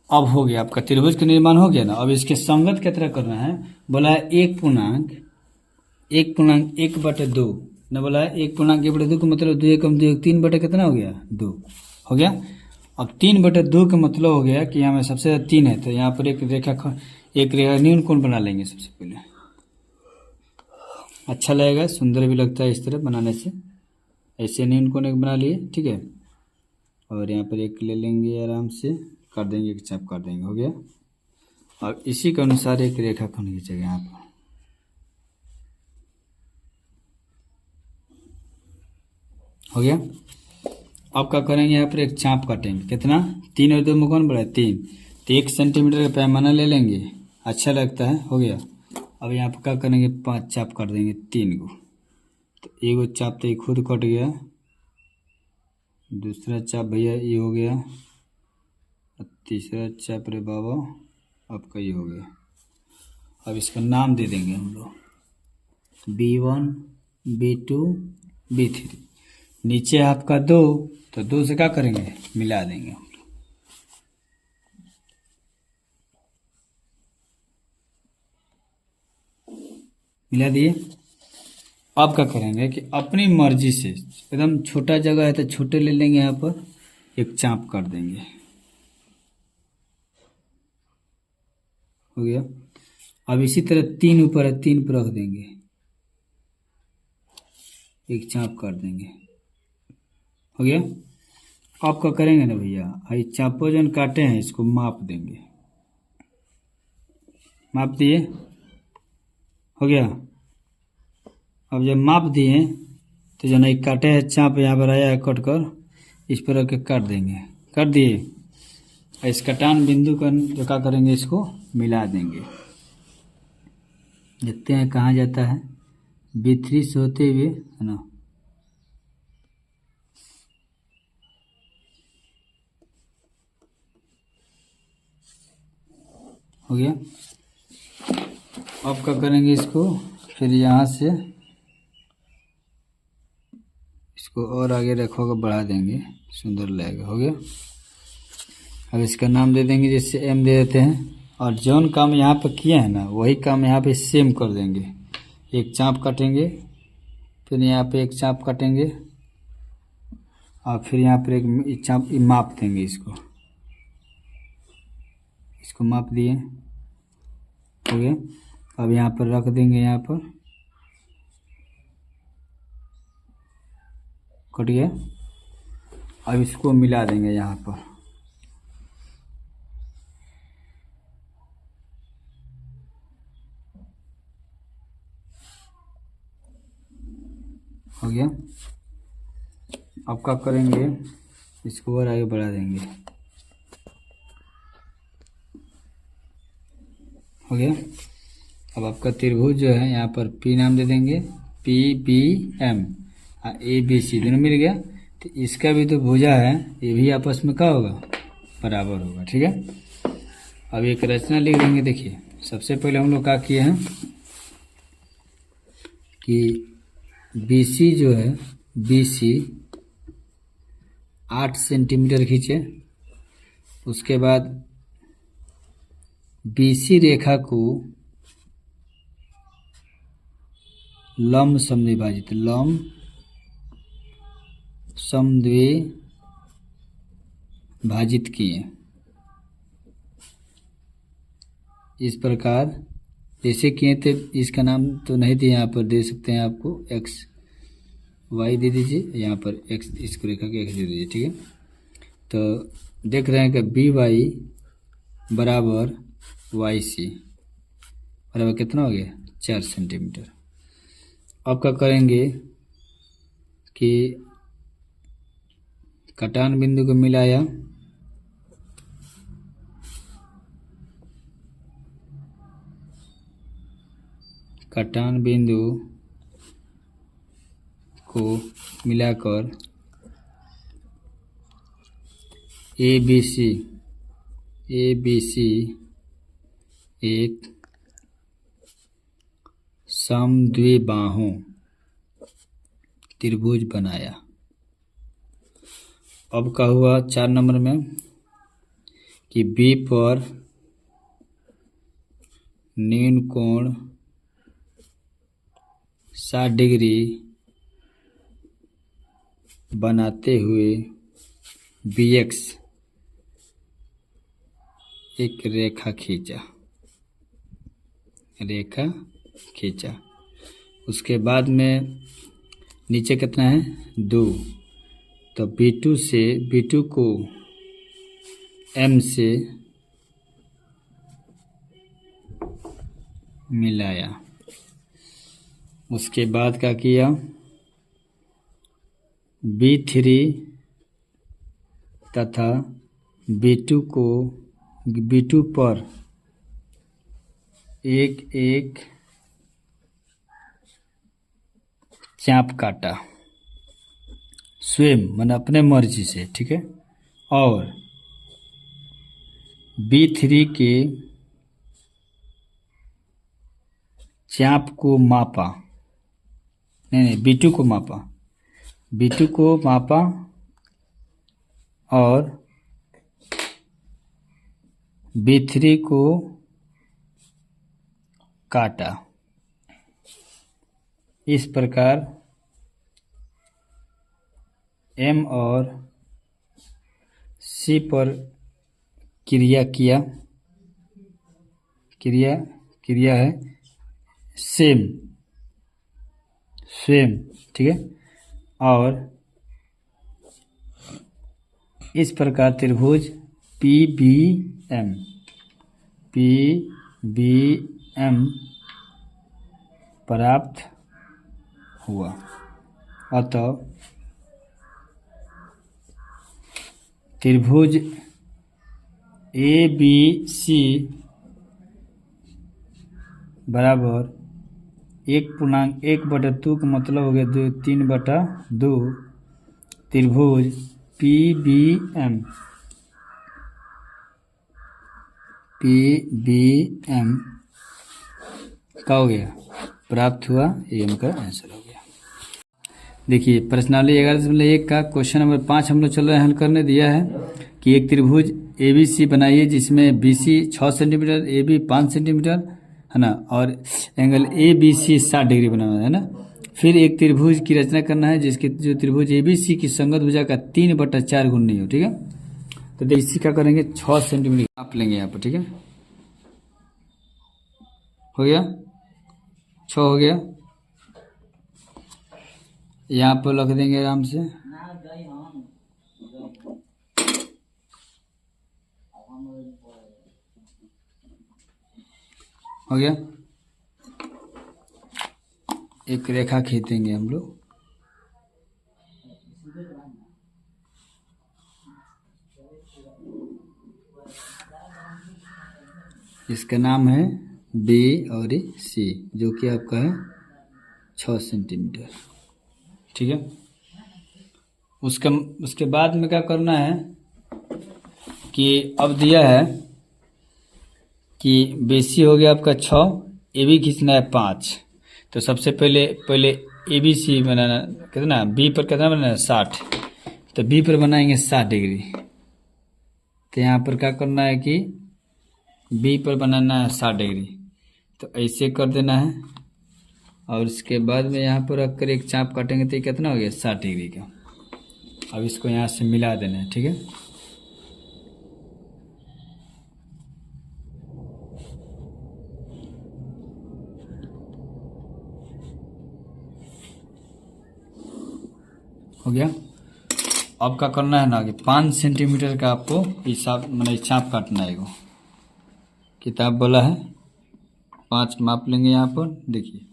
अब हो गया आपका त्रिभुज का निर्माण हो गया ना। अब इसके संगत की तरह करना है। बोला है 1.1/2 न, बोला है 1.1/2 का मतलब 2 एकम 2 3 बटे कितना हो गया, 2 हो गया। अब 3/2 का मतलब हो गया कि यहाँ में सबसे ज्यादा 3 है। तो यहाँ पर एक रेखा न्यून कोण बना लेंगे सबसे पहले। अच्छा लगेगा, सुंदर भी लगता है इस तरह बनाने से। ऐसे न्यून कोण एक बना लिए, ठीक है। और यहाँ पर एक ले लेंगे, आराम से कर देंगे, एक चाप कर देंगे, हो गया। और इसी के अनुसार एक रेखा खंड खींचेगा यहाँ पर, हो गया। अब क्या करेंगे, यहाँ पर एक चाप काटेंगे। कितना, 3 और 2 में कौन बड़ा है, 3। तो 1 सेंटीमीटर का पैमाना ले लेंगे, अच्छा लगता है, हो गया। अब यहाँ पर क्या करेंगे, 5 चाप काट देंगे, 3 गो। तो एगो चाप तो ये खुद कट गया, दूसरा चाप भैया ये हो गया, और तीसरा चाप रे बाबा आपका ये हो गया। अब इसका नाम दे देंगे हम लोग, B1 B2 B3। नीचे आपका 2, तो 2 से क्या करेंगे, मिला देंगे हम लोग। मिला दिए। अब क्या करेंगे कि अपनी मर्जी से, एकदम छोटा जगह है तो छोटे ले लेंगे, यहाँ पर एक चाप कर देंगे, हो गया। अब इसी तरह 3 ऊपर है, 3 पर रख देंगे, एक चाप कर देंगे, हो गया। अब क्या करेंगे ना भैया, ये चापों जो काटे हैं इसको माप देंगे, माप दिए, हो गया। अब जब माप दिए तो जो नहीं काटे है चाप यहाँ पर आया है कट कर, इस पर रख के काट देंगे, काट दिए। इस कटान बिंदु का जो क्या करेंगे, इसको मिला देंगे। देखते हैं कहाँ जाता है, B3 से होते हुए, है ना। हो गया। अब क्या करेंगे, इसको फिर यहाँ से इसको और आगे रखोगे, बढ़ा देंगे, सुंदर लगेगा, हो गया। अब इसका नाम दे देंगे, जैसे M दे देते हैं। और जौन काम यहाँ पर किए हैं ना, वही काम यहाँ पे सेम कर देंगे। एक चाप काटेंगे, फिर यहाँ पे एक चाप काटेंगे, और फिर यहाँ पर एक चाप माप देंगे, इसको माप दिए, हो गया। अब यहाँ पर रख देंगे, यहाँ पर कट गया। अब इसको मिला देंगे यहाँ पर, हो गया। अब क्या करेंगे, इसको और आगे बढ़ा देंगे, हो गया। अब आपका त्रिभुज जो है यहाँ पर P नाम दे देंगे, PBM ABC दोनों मिल गया। तो इसका भी तो भुजा है, ये भी आपस में क्या होगा, बराबर होगा, ठीक है। अब एक रचना लिख देंगे। देखिए, सबसे पहले हम लोग क्या किए हैं कि BC जो है, BC 8 सेंटीमीटर खींचे। उसके बाद BC रेखा को लंब समद्विभाजित, लंब समद्विभाजित किए। इस प्रकार जैसे किए थे, इसका नाम तो नहीं दिए, यहाँ पर दे सकते हैं आपको एक्स वाई दे दीजिए, यहाँ पर एक्स इसको रेखा के एक्स दे दीजिए, ठीक है। तो देख रहे हैं कि बी वाई बराबर वाई सी बराबर कितना हो गया 4 सेंटीमीटर। अब क्या करेंगे कि कटान बिंदु को मिलाया, कटान बिंदु को मिलाकर ए बी सी एक समद्विबाहु त्रिभुज बनाया। अब क्या हुआ 4 नंबर में कि बी पर न्यून कोण 60 डिग्री बनाते हुए BX एक रेखा खींचा। उसके बाद में नीचे कितना है 2, तो B2 को M से मिलाया। उसके बाद क्या किया, B3 तथा B2 पर एक चाप काटा स्वयं, मन अपने मर्जी से, ठीक है। और B3 के चाप को मापा, नहीं B2 को मापा और B3 को काटा। इस प्रकार M और C पर क्रिया है सेम, ठीक है। और इस प्रकार त्रिभुज PBM प्राप्त हुआ। अतः त्रिभुज ABC बराबर 1/1/2 का मतलब हो गया 3/2। त्रिभुज PBM का हो गया, प्राप्त हुआ। ये इनका आंसर हो गया। देखिए प्रश्नावली 11.1 का क्वेश्चन नंबर 5 हम लोग चल रहे हैं हल करने। दिया है कि एक त्रिभुज ABC बनाइए जिसमें BC 6 सेंटीमीटर, AB 5 सेंटीमीटर है ना, और एंगल ABC 60 डिग्री बनाना है ना। फिर एक त्रिभुज की रचना करना है जिसके जो त्रिभुज ABC की संगत भुजा का 3/4 गुण नहीं हो, ठीक है। तो इसी क्या करेंगे 6 सेंटीमीटर आप लेंगे यहाँ पर, ठीक है। हो गया 6 हो गया, यहाँ पर लिख देंगे आराम से। हो गया, एक रेखा खींचेंगे हम लोग। इसका नाम है B और C, जो कि आपका है 6 सेंटीमीटर, ठीक है। उसके बाद में क्या करना है कि अब दिया है कि BC हो गया आपका 6, AB खींचना है 5। तो सबसे पहले ABC बनाना कितना, B पर कितना बनाना है 60, तो B पर बनाएंगे 60 डिग्री। तो यहाँ पर क्या करना है कि B पर बनाना है 60 डिग्री, तो ऐसे कर देना है। और उसके बाद में यहाँ पर रखकर एक चाप काटेंगे तो ये कितना हो गया 60 डिग्री का। अब इसको यहाँ से मिला देना है, ठीक है। हो गया। अब क्या करना है ना कि 5 सेंटीमीटर का आपको हिसाब मतलब चाप काटना है। किताब बोला है 5 माप लेंगे यहाँ पर, देखिए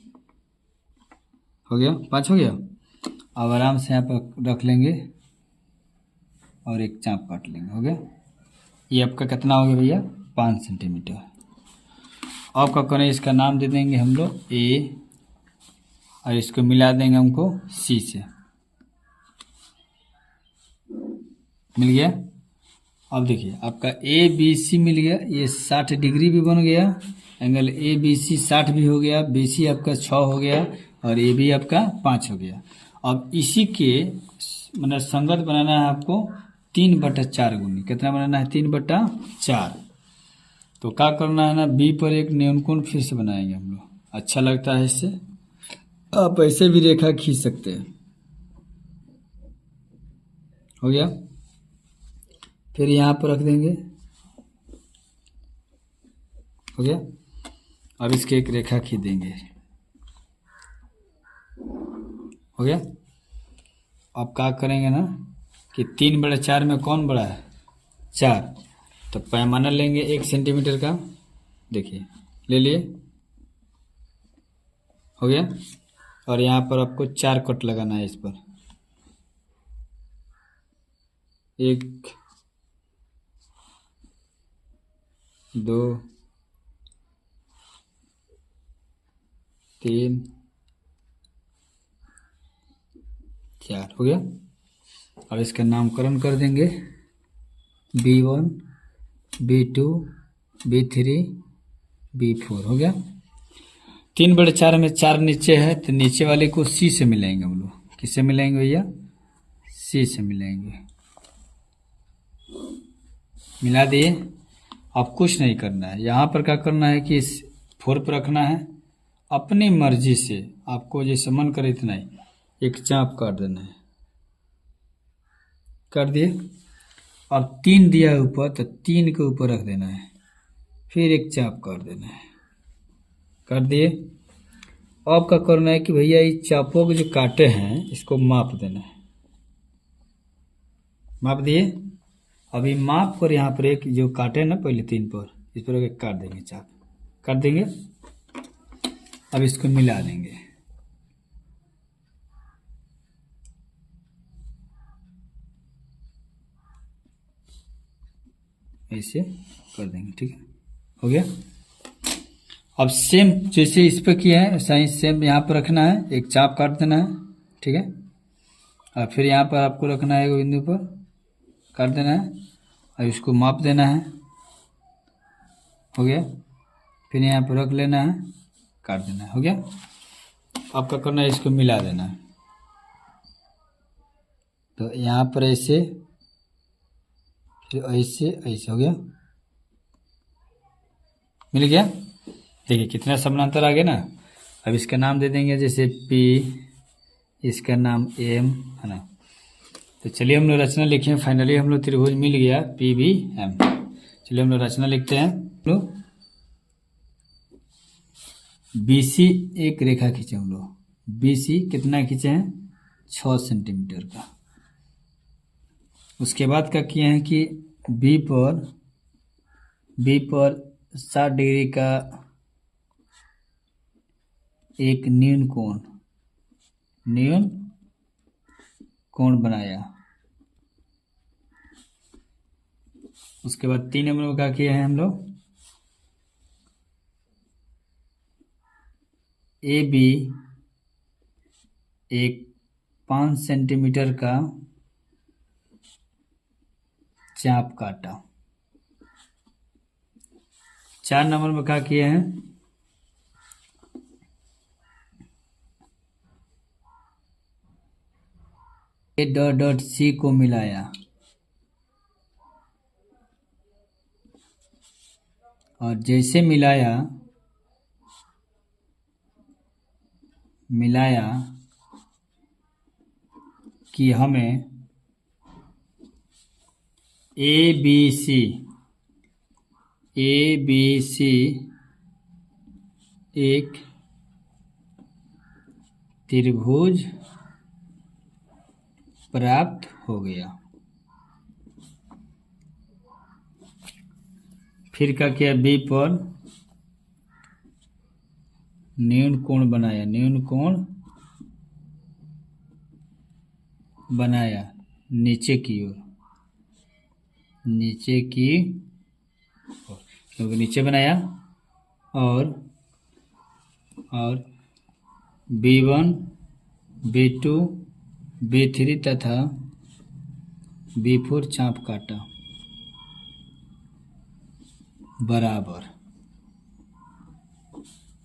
हो गया 5 हो गया। अब आराम से यहाँ पर रख लेंगे और एक चाप काट लेंगे, हो गया। ये आपका कितना हो गया भैया 5 सेंटीमीटर। अब क्या करें, इसका नाम दे देंगे हम लोग ए और इसको मिला देंगे हमको सी से, मिल गया। अब देखिए आपका ए बी सी मिल गया, ये 60 डिग्री भी बन गया, एंगल ए बी सी 60 भी हो गया, बी सी आपका 6 हो गया और ए बी आपका 5 हो गया। अब इसी के मतलब संगत बनाना है आपको 3/4 गुनी, कितना बनाना है 3/4। तो क्या करना है ना, बी पर एक न्यूनकोण फिर से बनाएंगे हम लोग, अच्छा लगता है इससे। आप ऐसे भी रेखा खींच सकते हैं, हो गया। फिर यहाँ पर रख देंगे, हो गया। अब इसके एक रेखा खींच देंगे, हो गया। अब क्या करेंगे ना कि 3/4 में कौन बड़ा है 4, तो पैमाना लेंगे 1 सेंटीमीटर का, देखिए ले लिए, हो गया। और यहाँ पर आपको 4 कट लगाना है इस पर, 1 2 3 4, हो गया। अब इसका नामकरण कर देंगे B1 B2 B3 B4, हो गया। 3/4 में 4 नीचे है तो नीचे वाले को सी से मिलाएंगे हम लोग, किससे मिलाएंगे भैया सी से मिलाएंगे, मिला दिए। अब कुछ नहीं करना है, यहाँ पर क्या करना है कि 4 पर रखना है, अपनी मर्जी से आपको जैसे मन करे इतना ही एक चाप काट देना है, कर दिए। और 3 दिया है ऊपर तो 3 के ऊपर रख देना है, फिर एक चाप काट देना है, कर दिए। अब क्या करना है कि भैया इस चापों के जो काटे हैं इसको माप देना है, माप दिए। अभी माप कर यहाँ पर एक जो काटे ना पहले 3 पर, इस पर एक काट देंगे, चाप काट देंगे। अब इसको मिला देंगे, ऐसे कर देंगे, ठीक है, हो गया। अब सेम जैसे इस पर किया है ऐसा ही सेम यहाँ पर रखना है, एक चाप काट देना है, ठीक है। और फिर यहाँ पर आपको रखना है एक बिंदु पर, काट देना है और इसको माप देना है, हो गया। फिर यहाँ पर रख लेना है, काट देना है, हो गया। आपका करना है इसको मिला देना है, तो यहाँ पर ऐसे फिर ऐसे ऐसे, हो गया, मिल गया। देखिए कितना समानांतर आ गया ना। अब इसका नाम दे देंगे जैसे पी, इसका नाम एम, है ना। तो चलिए हम लोग रचना लिखे, फाइनली हम लोग त्रिभुज मिल गया पी बी एम। चलिए हम लोग रचना लिखते हैं। लोग बी सी एक रेखा खींचे हम लोग, बी सी कितना खींचे हैं 6 सेंटीमीटर का। उसके बाद क्या किए हैं कि बी पर 60 डिग्री का एक न्यून कोण बनाया। उसके बाद 3 नंबर में क्या किए हैं हम लोग, ए बी एक 5 सेंटीमीटर का चाप काटा। 4 नंबर में क्या किए हैं, ए डॉट डॉट सी को मिलाया और जैसे मिलाया कि हमें ए बी सी एक त्रिभुज प्राप्त हो गया। फिर क्या किया, बी पर न्यून कोण बनाया, न्यून कोण बनाया नीचे की ओर, नीचे की ओर, क्योंकि नीचे बनाया। और B1 B2 B3 तथा B4 चाप काटा बराबर,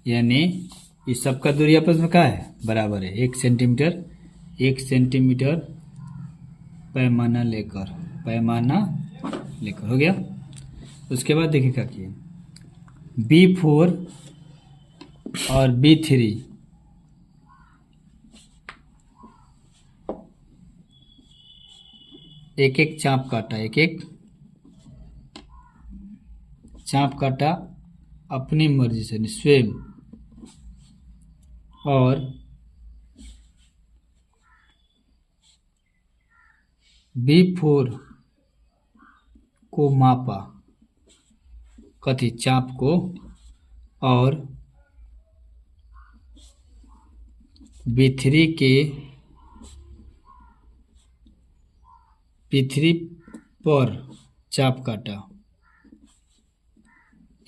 यानी इस सब का दूरी आपस में क्या है, बराबर है। 1 सेंटीमीटर 1 सेंटीमीटर पैमाना लेकर हो गया। उसके बाद देखिए क्या किया, B4 और B3 एक एक चाप काटा, एक एक चाप काटा अपनी मर्जी से स्वयं। और B4 को मापा, कथी, चाप को। और B3 पर चाप काटा।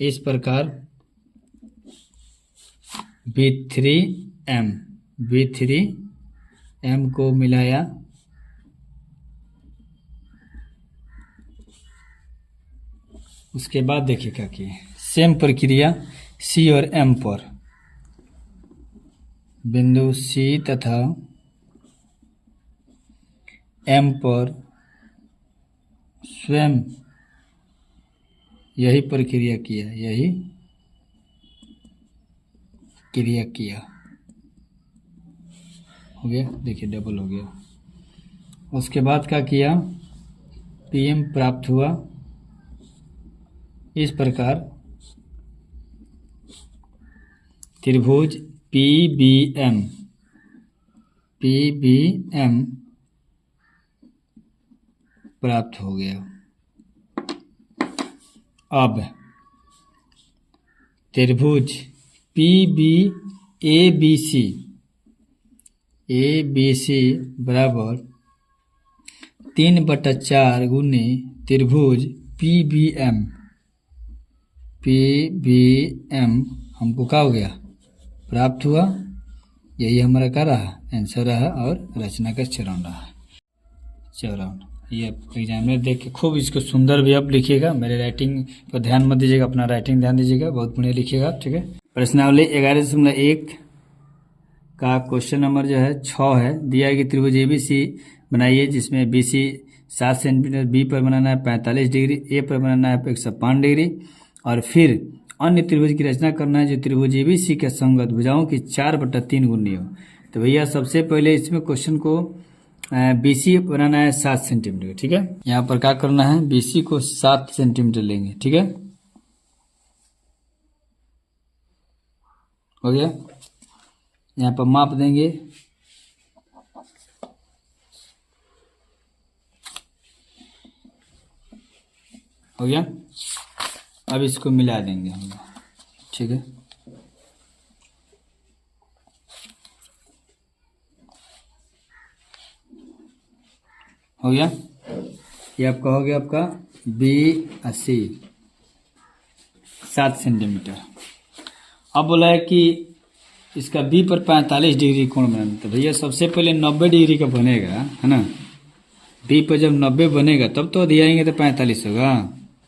इस प्रकार B3M को मिलाया। उसके बाद देखिए क्या किए, सेम प्रक्रिया C और M पर, बिंदु C तथा M पर स्वयं यही प्रक्रिया किया, यही क्रिया किया। हो गया, देखिए डबल हो गया। उसके बाद क्या किया, PM प्राप्त हुआ। इस प्रकार त्रिभुज PBM प्राप्त हो गया। अब त्रिभुज ABC बराबर 3/4 गुने त्रिभुज PBM हमको क्या हो गया, प्राप्त हुआ। यही हमारा क्या रहा, आंसर रहा और रचना का चरण रहा। ये एग्जामिनर देख के खूब इसको सुंदर भी आप लिखिएगा। मेरे राइटिंग पर ध्यान मत दीजिएगा, अपना राइटिंग ध्यान दीजिएगा, बहुत बढ़िया लिखिएगा, ठीक है। प्रश्नावली 11.1 का क्वेश्चन नंबर जो है 6 है। दिया है कि त्रिभुज ABC बनाइए जिसमें BC 7 सेंटीमीटर, B पर बनाना है 45 डिग्री, A पर बनाना है 105 डिग्री, और फिर अन्य त्रिभुज की रचना करना है जो त्रिभुज ABC के संगत भुजाओं की 4/3 गुनी हो। तो भैया सबसे पहले इसमें क्वेश्चन को BC बनाना है 7 सेंटीमीटर, ठीक है। यहाँ पर क्या करना है, BC को 7 सेंटीमीटर लेंगे, ठीक है। हो गया, यहाँ पर माप देंगे। हो गया, अब इसको मिला देंगे हम, ठीक है। हो गया, ये आपका हो गया, आपका BC 7 सेंटीमीटर। अब बोला है कि इसका B पर 45 डिग्री कोण बनाना। तो भैया सबसे पहले 90 डिग्री का बनेगा, है ना। B पर जब 90 बनेगा तब तो दिखाएंगे तो 45 होगा।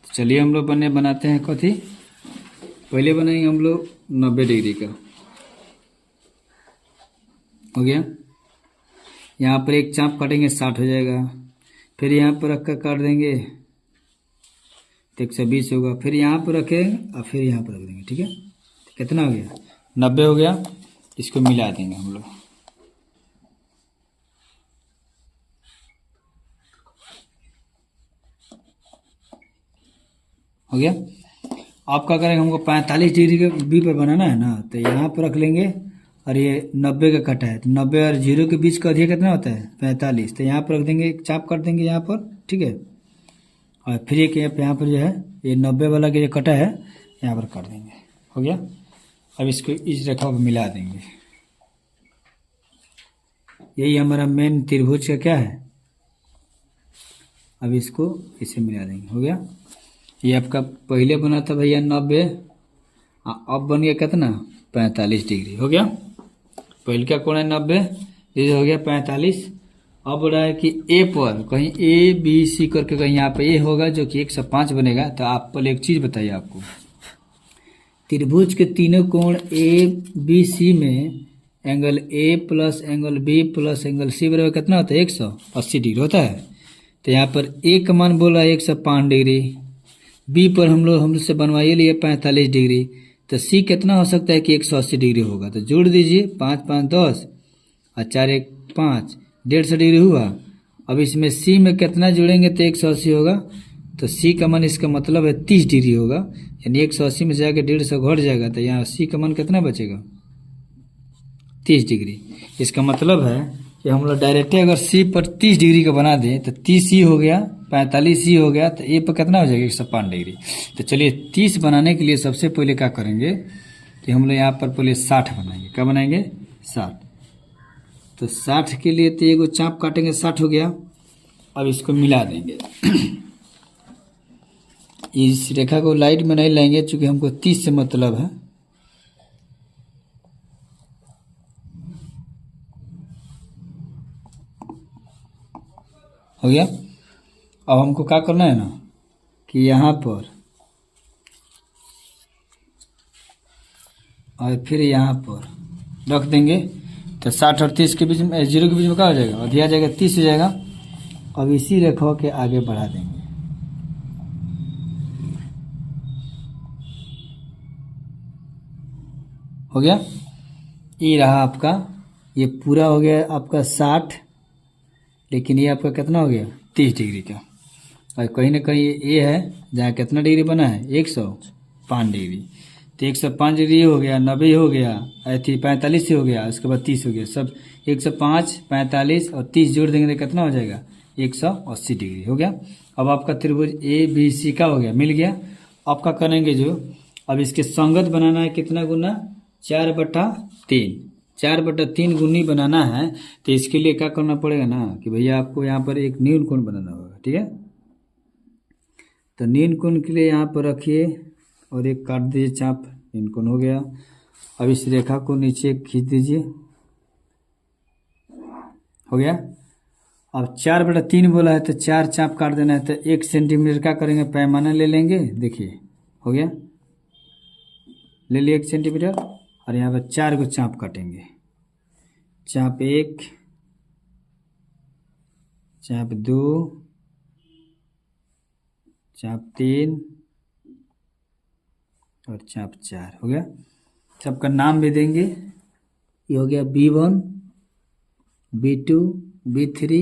तो चलिए हम लोग बनाते हैं कथी, पहले बनाएंगे हम लोग 90 डिग्री का। हो गया, यहाँ पर एक चाप काटेंगे 60 हो जाएगा, फिर यहाँ पर रख कर काट देंगे तो 120 होगा, फिर यहाँ पर रखेंगे और फिर यहाँ पर रख देंगे, ठीक है। कितना हो गया, 90 हो गया। इसको मिला देंगे हम लोग। हो गया, आप क्या करेंगे, हमको 45 डिग्री के B पर बनाना है ना, तो यहाँ पर रख लेंगे और ये 90 का कटा है, तो 90 और 0 के बीच का अधिक कितना होता है 45। तो यहाँ पर रख देंगे, एक चाप कर देंगे यहाँ पर, ठीक है। और फिर एक यहाँ पर जो है ये 90 वाला के जो कटा है यहाँ पर कर देंगे, हो गया। अब इसको इस रेखा को मिला देंगे, यही हमारा मेन त्रिभुज का क्या है। अब इसको इसे मिला देंगे, हो गया। ये आपका पहले बना था भैया 90, अब बन गया कितना 45 डिग्री, हो गया। पहले का कोण है 90, ये हो गया 45। अब बोल रहा है कि ए पर कहीं ए बी सी करके कहीं यहाँ पे ए होगा जो कि 105 बनेगा। तो आप पहले एक चीज बताइए, आपको त्रिभुज के तीनों कोण ए बी सी में angle A plus angle B plus angle C बराबर कितना होता है 180 डिग्री होता है। तो यहाँ पर ए का मान बोला 105 डिग्री, बी पर हम लोग से बनवाइए लिए 45 डिग्री, तो सी कितना हो सकता है कि 180 डिग्री होगा। तो जोड़ दीजिए, 5 5 10 और 4 1 5, 150 डिग्री हुआ। अब इसमें सी में कितना जोड़ेंगे तो 180 होगा। तो सी का मान इसका मतलब है 30 डिग्री होगा, यानी 180 में जाके 150 घट जाएगा। तो यहाँ सी का मान कितना बचेगा 30 डिग्री। इसका मतलब है कि हम लोग डायरेक्ट अगर सी पर 30 डिग्री का बना दें तो 30 सी हो गया, 45 सी हो गया, तो ए पर कितना हो जाएगा 105 डिग्री। तो चलिए 30 बनाने के लिए सबसे पहले क्या करेंगे कि हम लोग यहाँ पर पहले 60 बनाएंगे। क्या बनाएंगे 60। तो 60 के लिए तो एगो चाप काटेंगे, 60 हो गया। अब इसको मिला देंगे। इस रेखा को लाइट में नहीं लाएंगे चूंकि हमको 30 से मतलब है। हो गया। अब हमको क्या करना है ना कि यहाँ पर और फिर यहाँ पर रख देंगे। तो 60 और 30 के बीच में 0 के बीच में क्या हो जाएगा, अधिक आ जाएगा, 30 हो जाएगा। अब इसी रेखा के आगे बढ़ा देंगे। हो गया। ये रहा आपका, ये पूरा हो गया आपका 60, लेकिन ये आपका कितना हो गया 30 डिग्री का। और कहीं ना कहीं ये है जहाँ कितना डिग्री बना है 105 डिग्री। तो 105 डिग्री हो गया, 90 हो गया, थी 45 से हो गया, उसके बाद 30 हो गया। सब 105, 45 और 30 जोड़ देंगे तो कितना हो जाएगा 180 डिग्री, हो गया। अब आपका त्रिभुज ए बी सी का हो गया, मिल गया। आपका करेंगे जो अब इसके संगत बनाना है कितना गुना 4/3, 4/3 गुनी बनाना है। तो इसके लिए क्या करना पड़ेगा ना कि भैया आपको यहाँ पर एक न्यून कोण बनाना होगा, ठीक है। तो न्यून कोण के लिए यहाँ पर रखिए और एक काट दीजिए चाप, न्यून कोण हो गया। अब इस रेखा को नीचे खींच दीजिए, हो गया। अब 4/3 बोला है तो 4 चाप काट देना है। तो 1 सेंटीमीटर का करेंगे, पैमाना ले लेंगे, देखिए हो गया, ले लिए 1 सेंटीमीटर। और यहाँ पर 4 को चाप काटेंगे, चाप 1, चाप 2, चाप 3 और चाप 4, हो गया। सबका नाम भी देंगे, ये हो गया B1, B2, B3,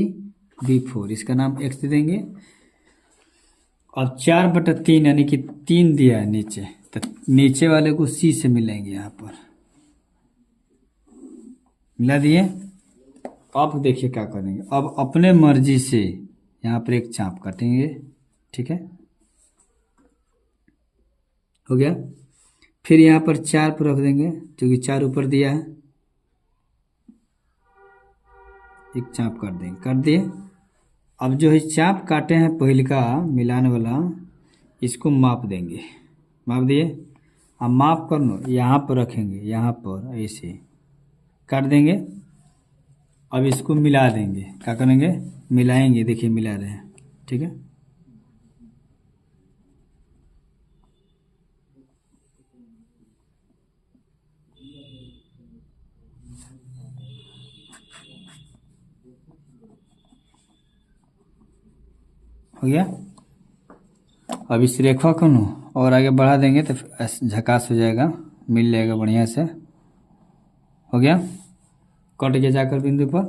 B4, इसका नाम X दे देंगे। और 4/3 यानी कि 3 दिया है नीचे, तो नीचे वाले को C से मिलाएंगे, यहाँ पर मिला दिए। अब देखिए क्या करेंगे, अब अपने मर्जी से यहाँ पर एक चाप काटेंगे, ठीक है, हो गया। फिर यहाँ पर 4 पर रख देंगे क्योंकि 4 ऊपर दिया है, एक चाप काट देंगे, काट दिए। अब जो है चाप काटे हैं पहले का मिलाने वाला, इसको माप देंगे, माप दिए। अब माप कर लो, यहाँ पर रखेंगे, यहाँ पर ऐसे काट देंगे। अब इसको मिला देंगे, क्या करेंगे मिलाएंगे, देखिए मिला रहे हैं, ठीक है। हो गया। अब इस रेखा को नो और आगे बढ़ा देंगे तो झकास हो जाएगा, मिल जाएगा बढ़िया से, हो गया। कट के जाकर बिंदु पर।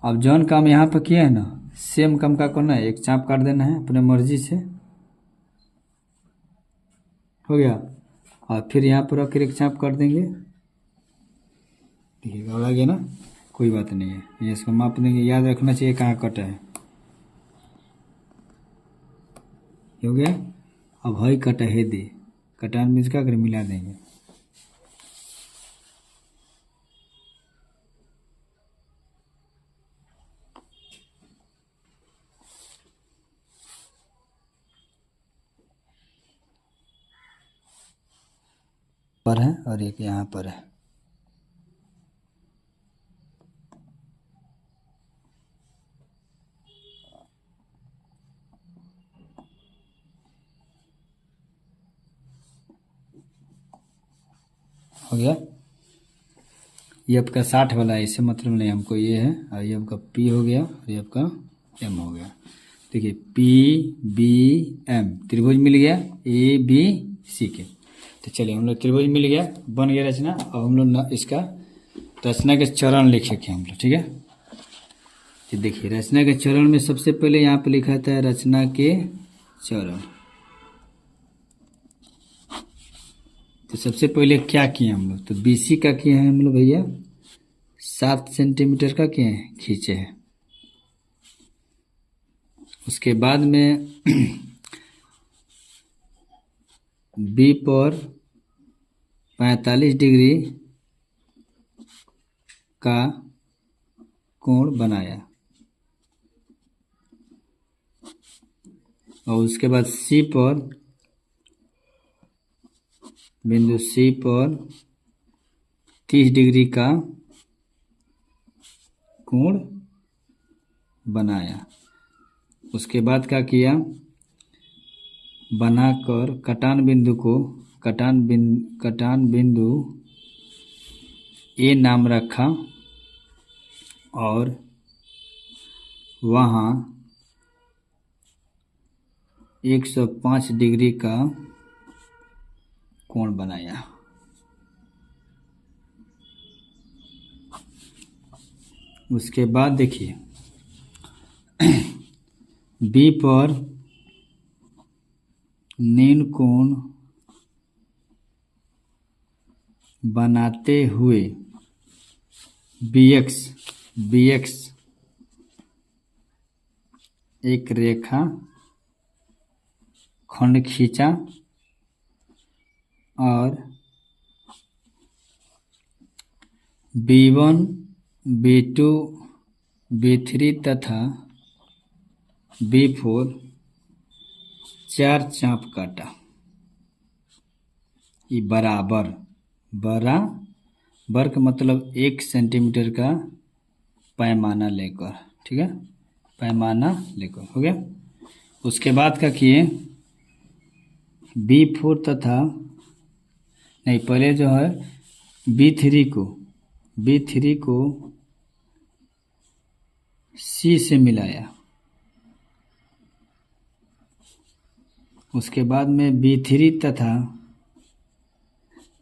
अब जौन काम यहाँ पर किया है ना, सेम काम का करना है, एक चाप काट देना है अपने मर्जी से, हो गया। और फिर यहाँ पर आकर एक चाप कर देंगे। देखिए गौड़ आ गया ना, कोई बात नहीं है, ये इसको माप देंगे। याद रखना चाहिए कहाँ कटा है, हो गया। अब हई कटा है दे, कटान में इसका अगर मिला देंगे। पर है और एक यहाँ पर है। हो गया। ये आपका 60 वाला है, इससे मतलब नहीं हमको, ये है। और ये आपका पी हो गया और ये आपका एम हो गया। देखिए पी बी एम त्रिभुज मिल गया ए बी सी के। तो चलिए हम लोग त्रिभुज मिल गया, बन गया रचना। अब हम लोग इसका रचना के चरण लिख सके हम लोग, ठीक है। तो देखिए रचना के चरण में सबसे पहले यहाँ पे लिखा था रचना के चरण। तो सबसे पहले क्या किए हम लोग, तो बीसी का किए हैं हम लोग भैया, 7 सेंटीमीटर का किए हैं, खींचे हैं। उसके बाद में बी पर 45 डिग्री का कोण बनाया। और उसके बाद सी पर, बिंदु सी पर 30 डिग्री का कोण बनाया। उसके बाद क्या किया, बनाकर कटान बिंदु को, कटान बिंदु ए नाम रखा और वहाँ 105 डिग्री का कोण बनाया। उसके बाद देखिए बी पर नील कोण बनाते हुए बीएक्स एक रेखा खंड खींचा और B1, B2, B3 तथा B4 4 चाप काटा। ये बराबर का मतलब 1 सेंटीमीटर का पैमाना लेकर, ठीक है, पैमाना लेकर। हो गया। उसके बाद क्या किए, B4 तथा नहीं, पहले जो है B3 को C से मिलाया। उसके बाद में B3 तथा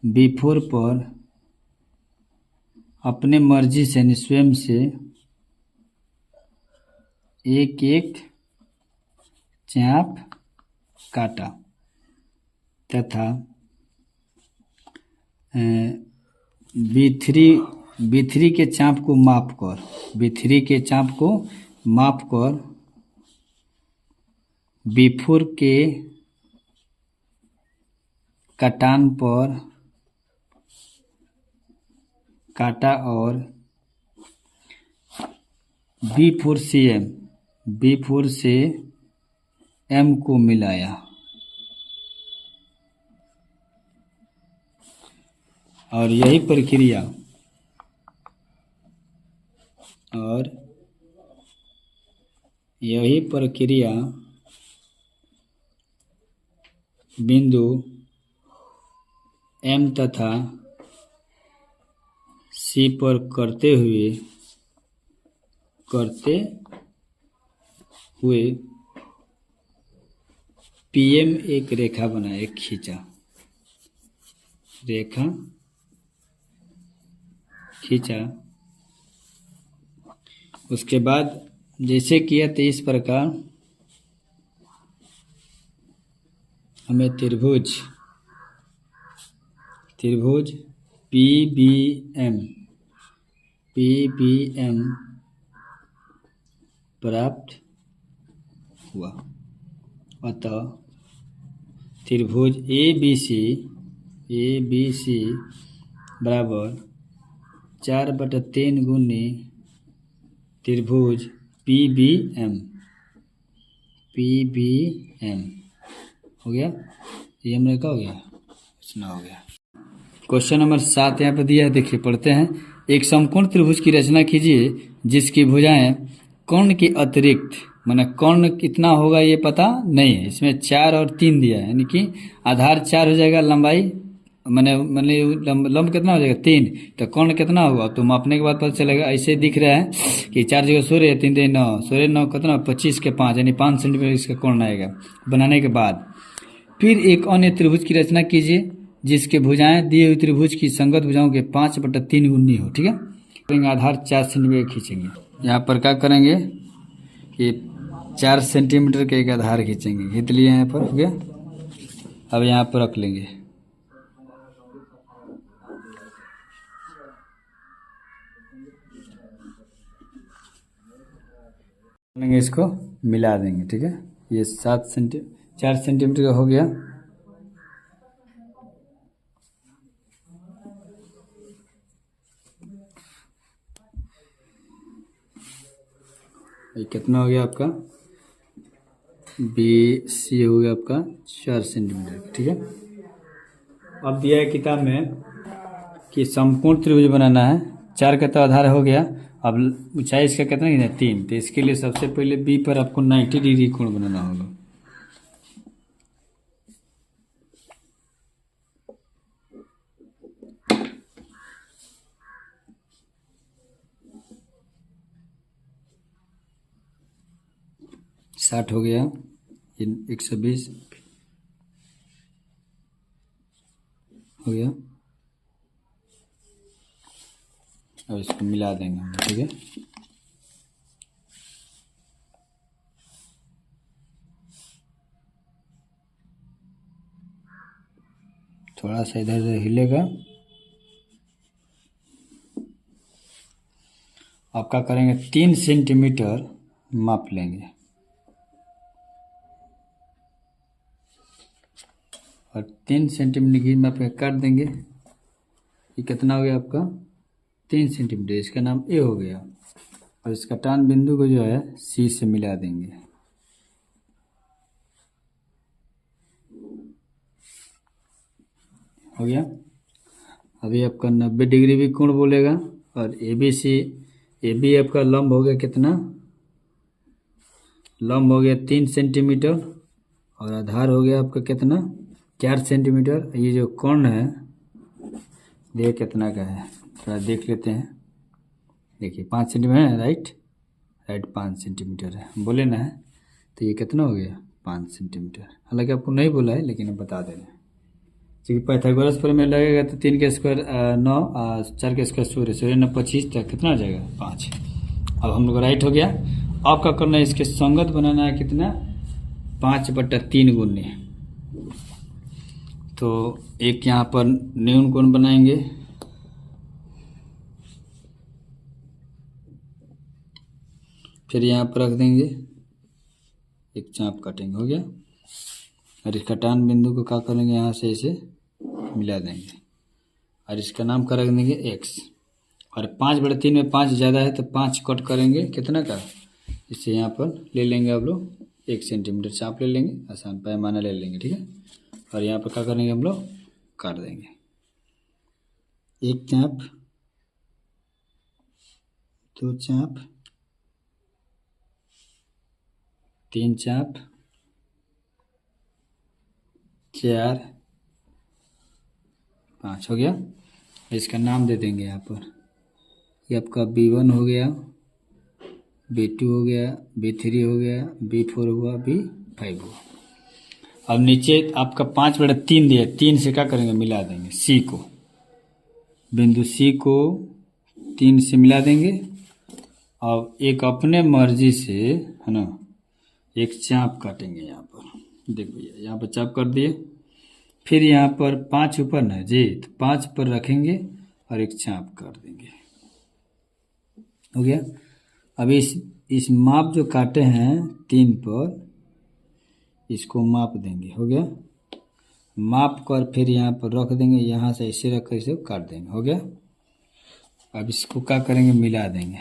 B4 पर अपने मर्जी से स्वयं से एक चाप काटा तथा B3 के चाप को माप कर B4 के कटान पर काटा और B4 से M को मिलाया। और यही प्रक्रिया बिंदु M तथा C पर करते हुए PM एक रेखा बनाए, खींचा। उसके बाद जैसे किया तो इस प्रकार हमें त्रिभुज त्रिभुज पी बी एम प्राप्त हुआ। अतः त्रिभुज ए बी सी बराबर 4/3 गुनी त्रिभुज पी बी एम हो गया। ये हमने क्या हो गया, इतना हो गया। क्वेश्चन नंबर 7 यहाँ पर दिया है, देखिए पढ़ते हैं। एक समकोण त्रिभुज की रचना कीजिए जिसकी भुजाएं कर्ण के अतिरिक्त, माने कर्ण कितना होगा ये पता नहीं है, इसमें 4 और 3 दिया है, यानी कि आधार 4 हो जाएगा, लंबाई मैंने लंब कितना हो जाएगा 3, तो कर्ण कितना होगा तो मापने के बाद पता चलेगा। ऐसे दिख रहा है कि 4 जगह 16, 3 3 9, 16 9 कितना 25 के 5, यानी 5 सेंटीमीटर इसका कर्ण आएगा। बनाने के बाद फिर एक अन्य त्रिभुज की रचना कीजिए जिसके भुजाएं दिए हुए त्रिभुज की संगत भुजाओं के 5/3 गुनी हो। ठीक है, आधार 4 सेंटीमीटर खींचेंगे। यहाँ पर क्या करेंगे कि 4 सेंटीमीटर के एक आधार खींचेंगे, खींच लिए यहाँ पर, हो गया। अब यहाँ पर रख लेंगे, इसको मिला देंगे। ठीक है, ये 4 सेंटीमीटर का हो गया। ये कितना हो गया आपका, BC हो गया आपका 4 सेंटीमीटर। ठीक है, अब दिया है किताब में कि समकोण त्रिभुज बनाना है, 4 का तो आधार हो गया। अब ऊंचाई इसका कितना है 3, तो इसके लिए सबसे पहले B पर आपको 90 डिग्री कोण बनाना होगा। साठ हो गया, 120 हो गया। अब इसको मिला देंगे हम। ठीक है, थोड़ा सा इधर उधर हिलेगा। अब क्या करेंगे, 3 सेंटीमीटर माप लेंगे और 3 सेंटीमीटर की माप काट देंगे। ये कितना हो गया आपका 3 सेंटीमीटर, इसका नाम ए हो गया। और इसका टान बिंदु को जो है सी से मिला देंगे। हो गया। अभी आपका 90 डिग्री भी कोण बोलेगा। और ए बी आपका लंब हो गया कितना, लंब हो गया 3 सेंटीमीटर और आधार हो गया आपका कितना 4 सेंटीमीटर। ये जो कोण है देखिए कितना का है, थोड़ा देख लेते हैं। देखिए 5 सेंटीमीटर है, राइट 5 सेंटीमीटर है, बोले ना है। तो ये कितना हो गया 5 सेंटीमीटर। हालांकि आपको नहीं बोला है लेकिन हम बता दे रहे हैं, क्योंकि पाइथागोरस प्रमेय लगेगा तो 3 के स्क्वायर 9, 4 के स्क्वायर 16 9 25 तक कितना हो जाएगा 5। अब हम लोग राइट हो गया। अब क्या करना है, इसके संगत बनाना है कितना 5/3 गुनी। तो एक यहाँ पर न्यून कोण बनाएंगे, फिर यहाँ पर रख देंगे, एक चाप काटेंगे, हो गया। और इसका टान बिंदु को क्या करेंगे, यहाँ से इसे मिला देंगे और इसका नाम कर रख देंगे x। और 5/3 में 5 ज़्यादा है तो 5 कट करेंगे कितना का, इससे यहाँ पर ले लेंगे आप लोग 1 सेंटीमीटर चाप ले लेंगे, आसान पैमाना ले लेंगे। ठीक है, और यहाँ पर क्या करेंगे हम लोग काट देंगे, 1 चाप 2 चाप 3 चाप 4 5 हो गया। इसका नाम दे देंगे यहाँ पर, ये आपका B1 हो गया, B2 हो गया, B3 हो गया, B4 हुआ, B5 हुआ। अब नीचे आपका 5/3 दिया, 3 से क्या करेंगे मिला देंगे C को, बिंदु C को 3 से मिला देंगे। अब एक अपने मर्जी से है ना एक चाप काटेंगे यहाँ पर, देख भैया यहाँ पर चाप कर दिए। फिर यहाँ पर 5 ऊपर ना जी, तो 5 पर रखेंगे और एक चाप कर देंगे। हो गया। अब इस माप जो काटे हैं 3 पर, इसको माप देंगे। हो गया। माप कर फिर यहाँ पर रख देंगे, यहाँ से ऐसे रख कर इसे काट देंगे। हो गया। अब इसको क्या करेंगे, मिला देंगे।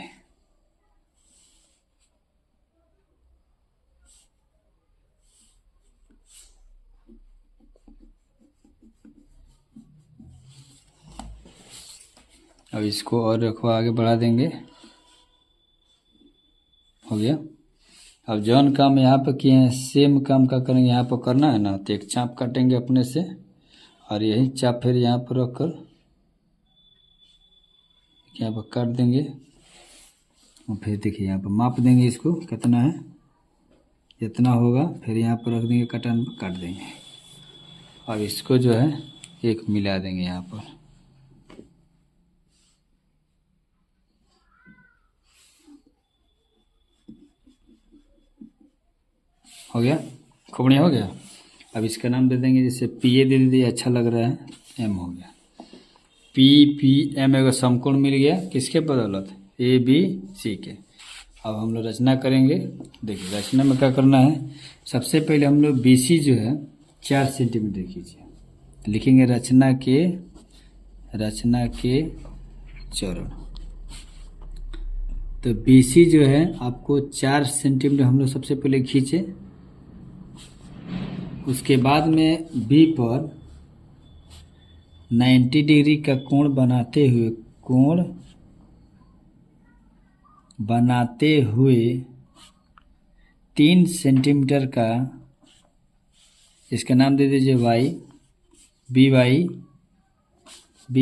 अब इसको और रखो, आगे बढ़ा देंगे। हो गया। अब जौन काम यहाँ पर किए हैं सेम काम का करेंगे यहाँ पर करना है ना, तो एक चाप काटेंगे अपने से और यही चाप फिर यहाँ पर रख कर यहाँ पर काट देंगे। और फिर देखिए यहाँ पर माप देंगे इसको कितना है, जितना होगा फिर यहाँ पर रख देंगे, कटन पर काट देंगे। और इसको जो है एक मिला देंगे यहाँ पर। हो गया, खोपड़ी हो गया। अब इसका नाम दे देंगे, जैसे पी ए दे दीजिए, अच्छा लग रहा है, एम हो गया। पी पी एम एगो समकोण मिल गया, किसके बदौलत, ए बी सी के। अब हम लोग रचना करेंगे। देखिए रचना में क्या करना है, सबसे पहले हम लोग बी सी जो है 4 सेंटीमीटर खींचिए। लिखेंगे रचना के चरण। तो बी सी जो है आपको 4 सेंटीमीटर हम लोग सबसे पहले खींचे। उसके बाद में बी पर 90 डिग्री का कोण बनाते हुए 3 सेंटीमीटर का, इसका नाम दे दीजिए वाई, बी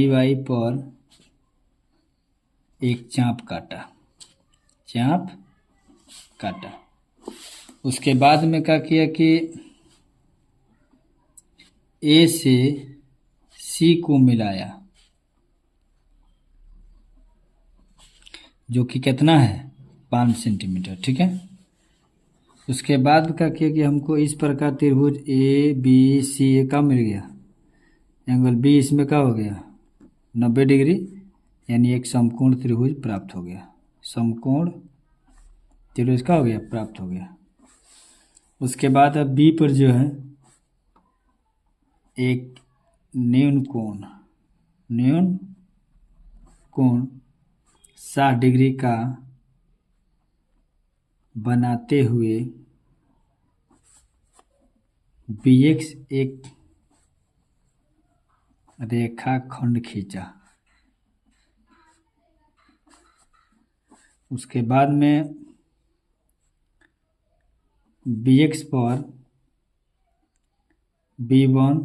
वाई पर एक चाप काटा। उसके बाद में क्या किया कि ए से सी को मिलाया, जो कि कितना है 5 सेंटीमीटर। ठीक है। उसके बाद क्या किया कि हमको इस प्रकार त्रिभुज ए बी सी ए का मिल गया, एंगल बी इसमें क्या हो गया 90 डिग्री, यानी एक समकोण त्रिभुज प्राप्त हो गया। समकोण त्रिभुज का हो गया, प्राप्त हो गया। उसके बाद अब बी पर जो है एक न्यून कोण 60 डिग्री का बनाते हुए BX एक रेखाखंड खींचा। उसके बाद में BX पर B1,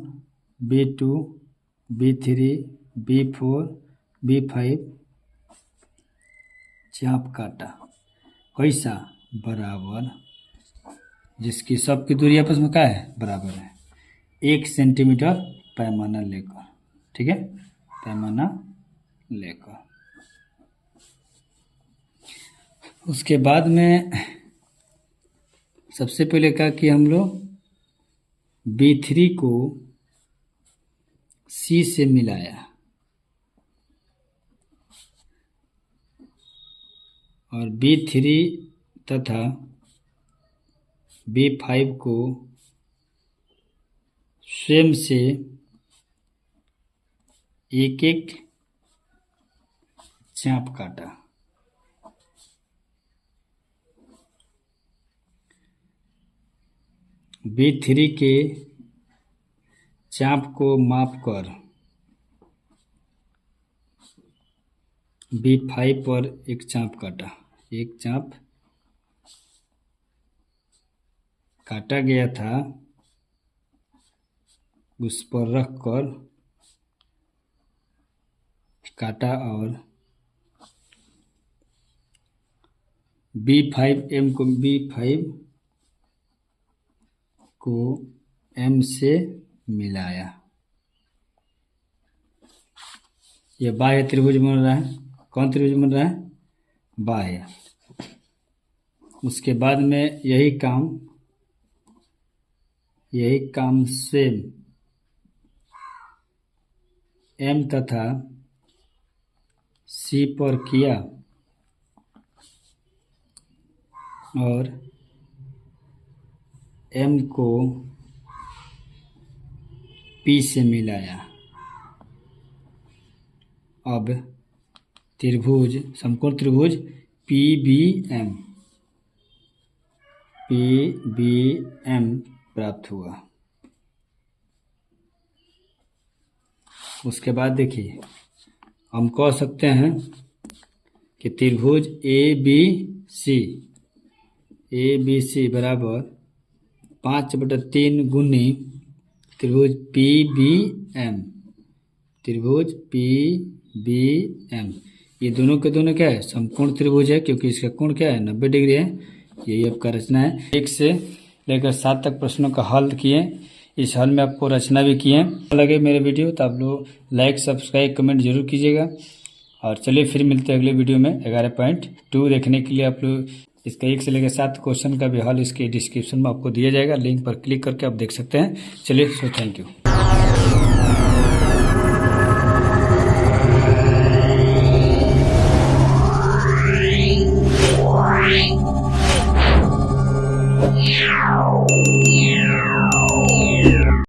B2, B3, B4, B5 चाप काटा। कैसा, बराबर, जिसकी सबकी दूरी आपस में क्या है, बराबर है, 1 सेंटीमीटर पैमाना लेकर। ठीक है, पैमाना लेकर। उसके बाद में सबसे पहले क्या किया हम लोग, B3 को C से मिलाया और B3 तथा B5 को स्वयं से एक एक चाप काटा। B3 के चाप को माप कर B5 पर एक चाप काटा गया था, उस पर रख कर काटा और B5 को M से मिलाया। यह बाह्य त्रिभुज बन रहा है। कौन त्रिभुज बन रहा है, बाह्य। उसके बाद में यही काम सेम एम तथा सी पर किया और एम को पी से मिलाया। अब त्रिभुज, समकोण त्रिभुज PBM प्राप्त हुआ। उसके बाद देखिए हम कह सकते हैं कि त्रिभुज ABC बराबर 5/3 गुनी त्रिभुज PBM। ये दोनों के दोनों क्या है, समकोण त्रिभुज है, क्योंकि इसका कोण क्या है 90 डिग्री है। यही आपका रचना है। 1 से लेकर 7 तक प्रश्नों का हल किए, इस हल में आपको रचना भी किए। लगे मेरे वीडियो तो आप लोग लाइक सब्सक्राइब कमेंट जरूर कीजिएगा। और चलिए फिर मिलते हैं अगले वीडियो में। 11.2 देखने के लिए आप लोग इसका 1 से लेकर 7 क्वेश्चन का भी हल इसके डिस्क्रिप्शन में आपको दिया जाएगा, लिंक पर क्लिक करके आप देख सकते हैं। चलिए, सो थैंक यू।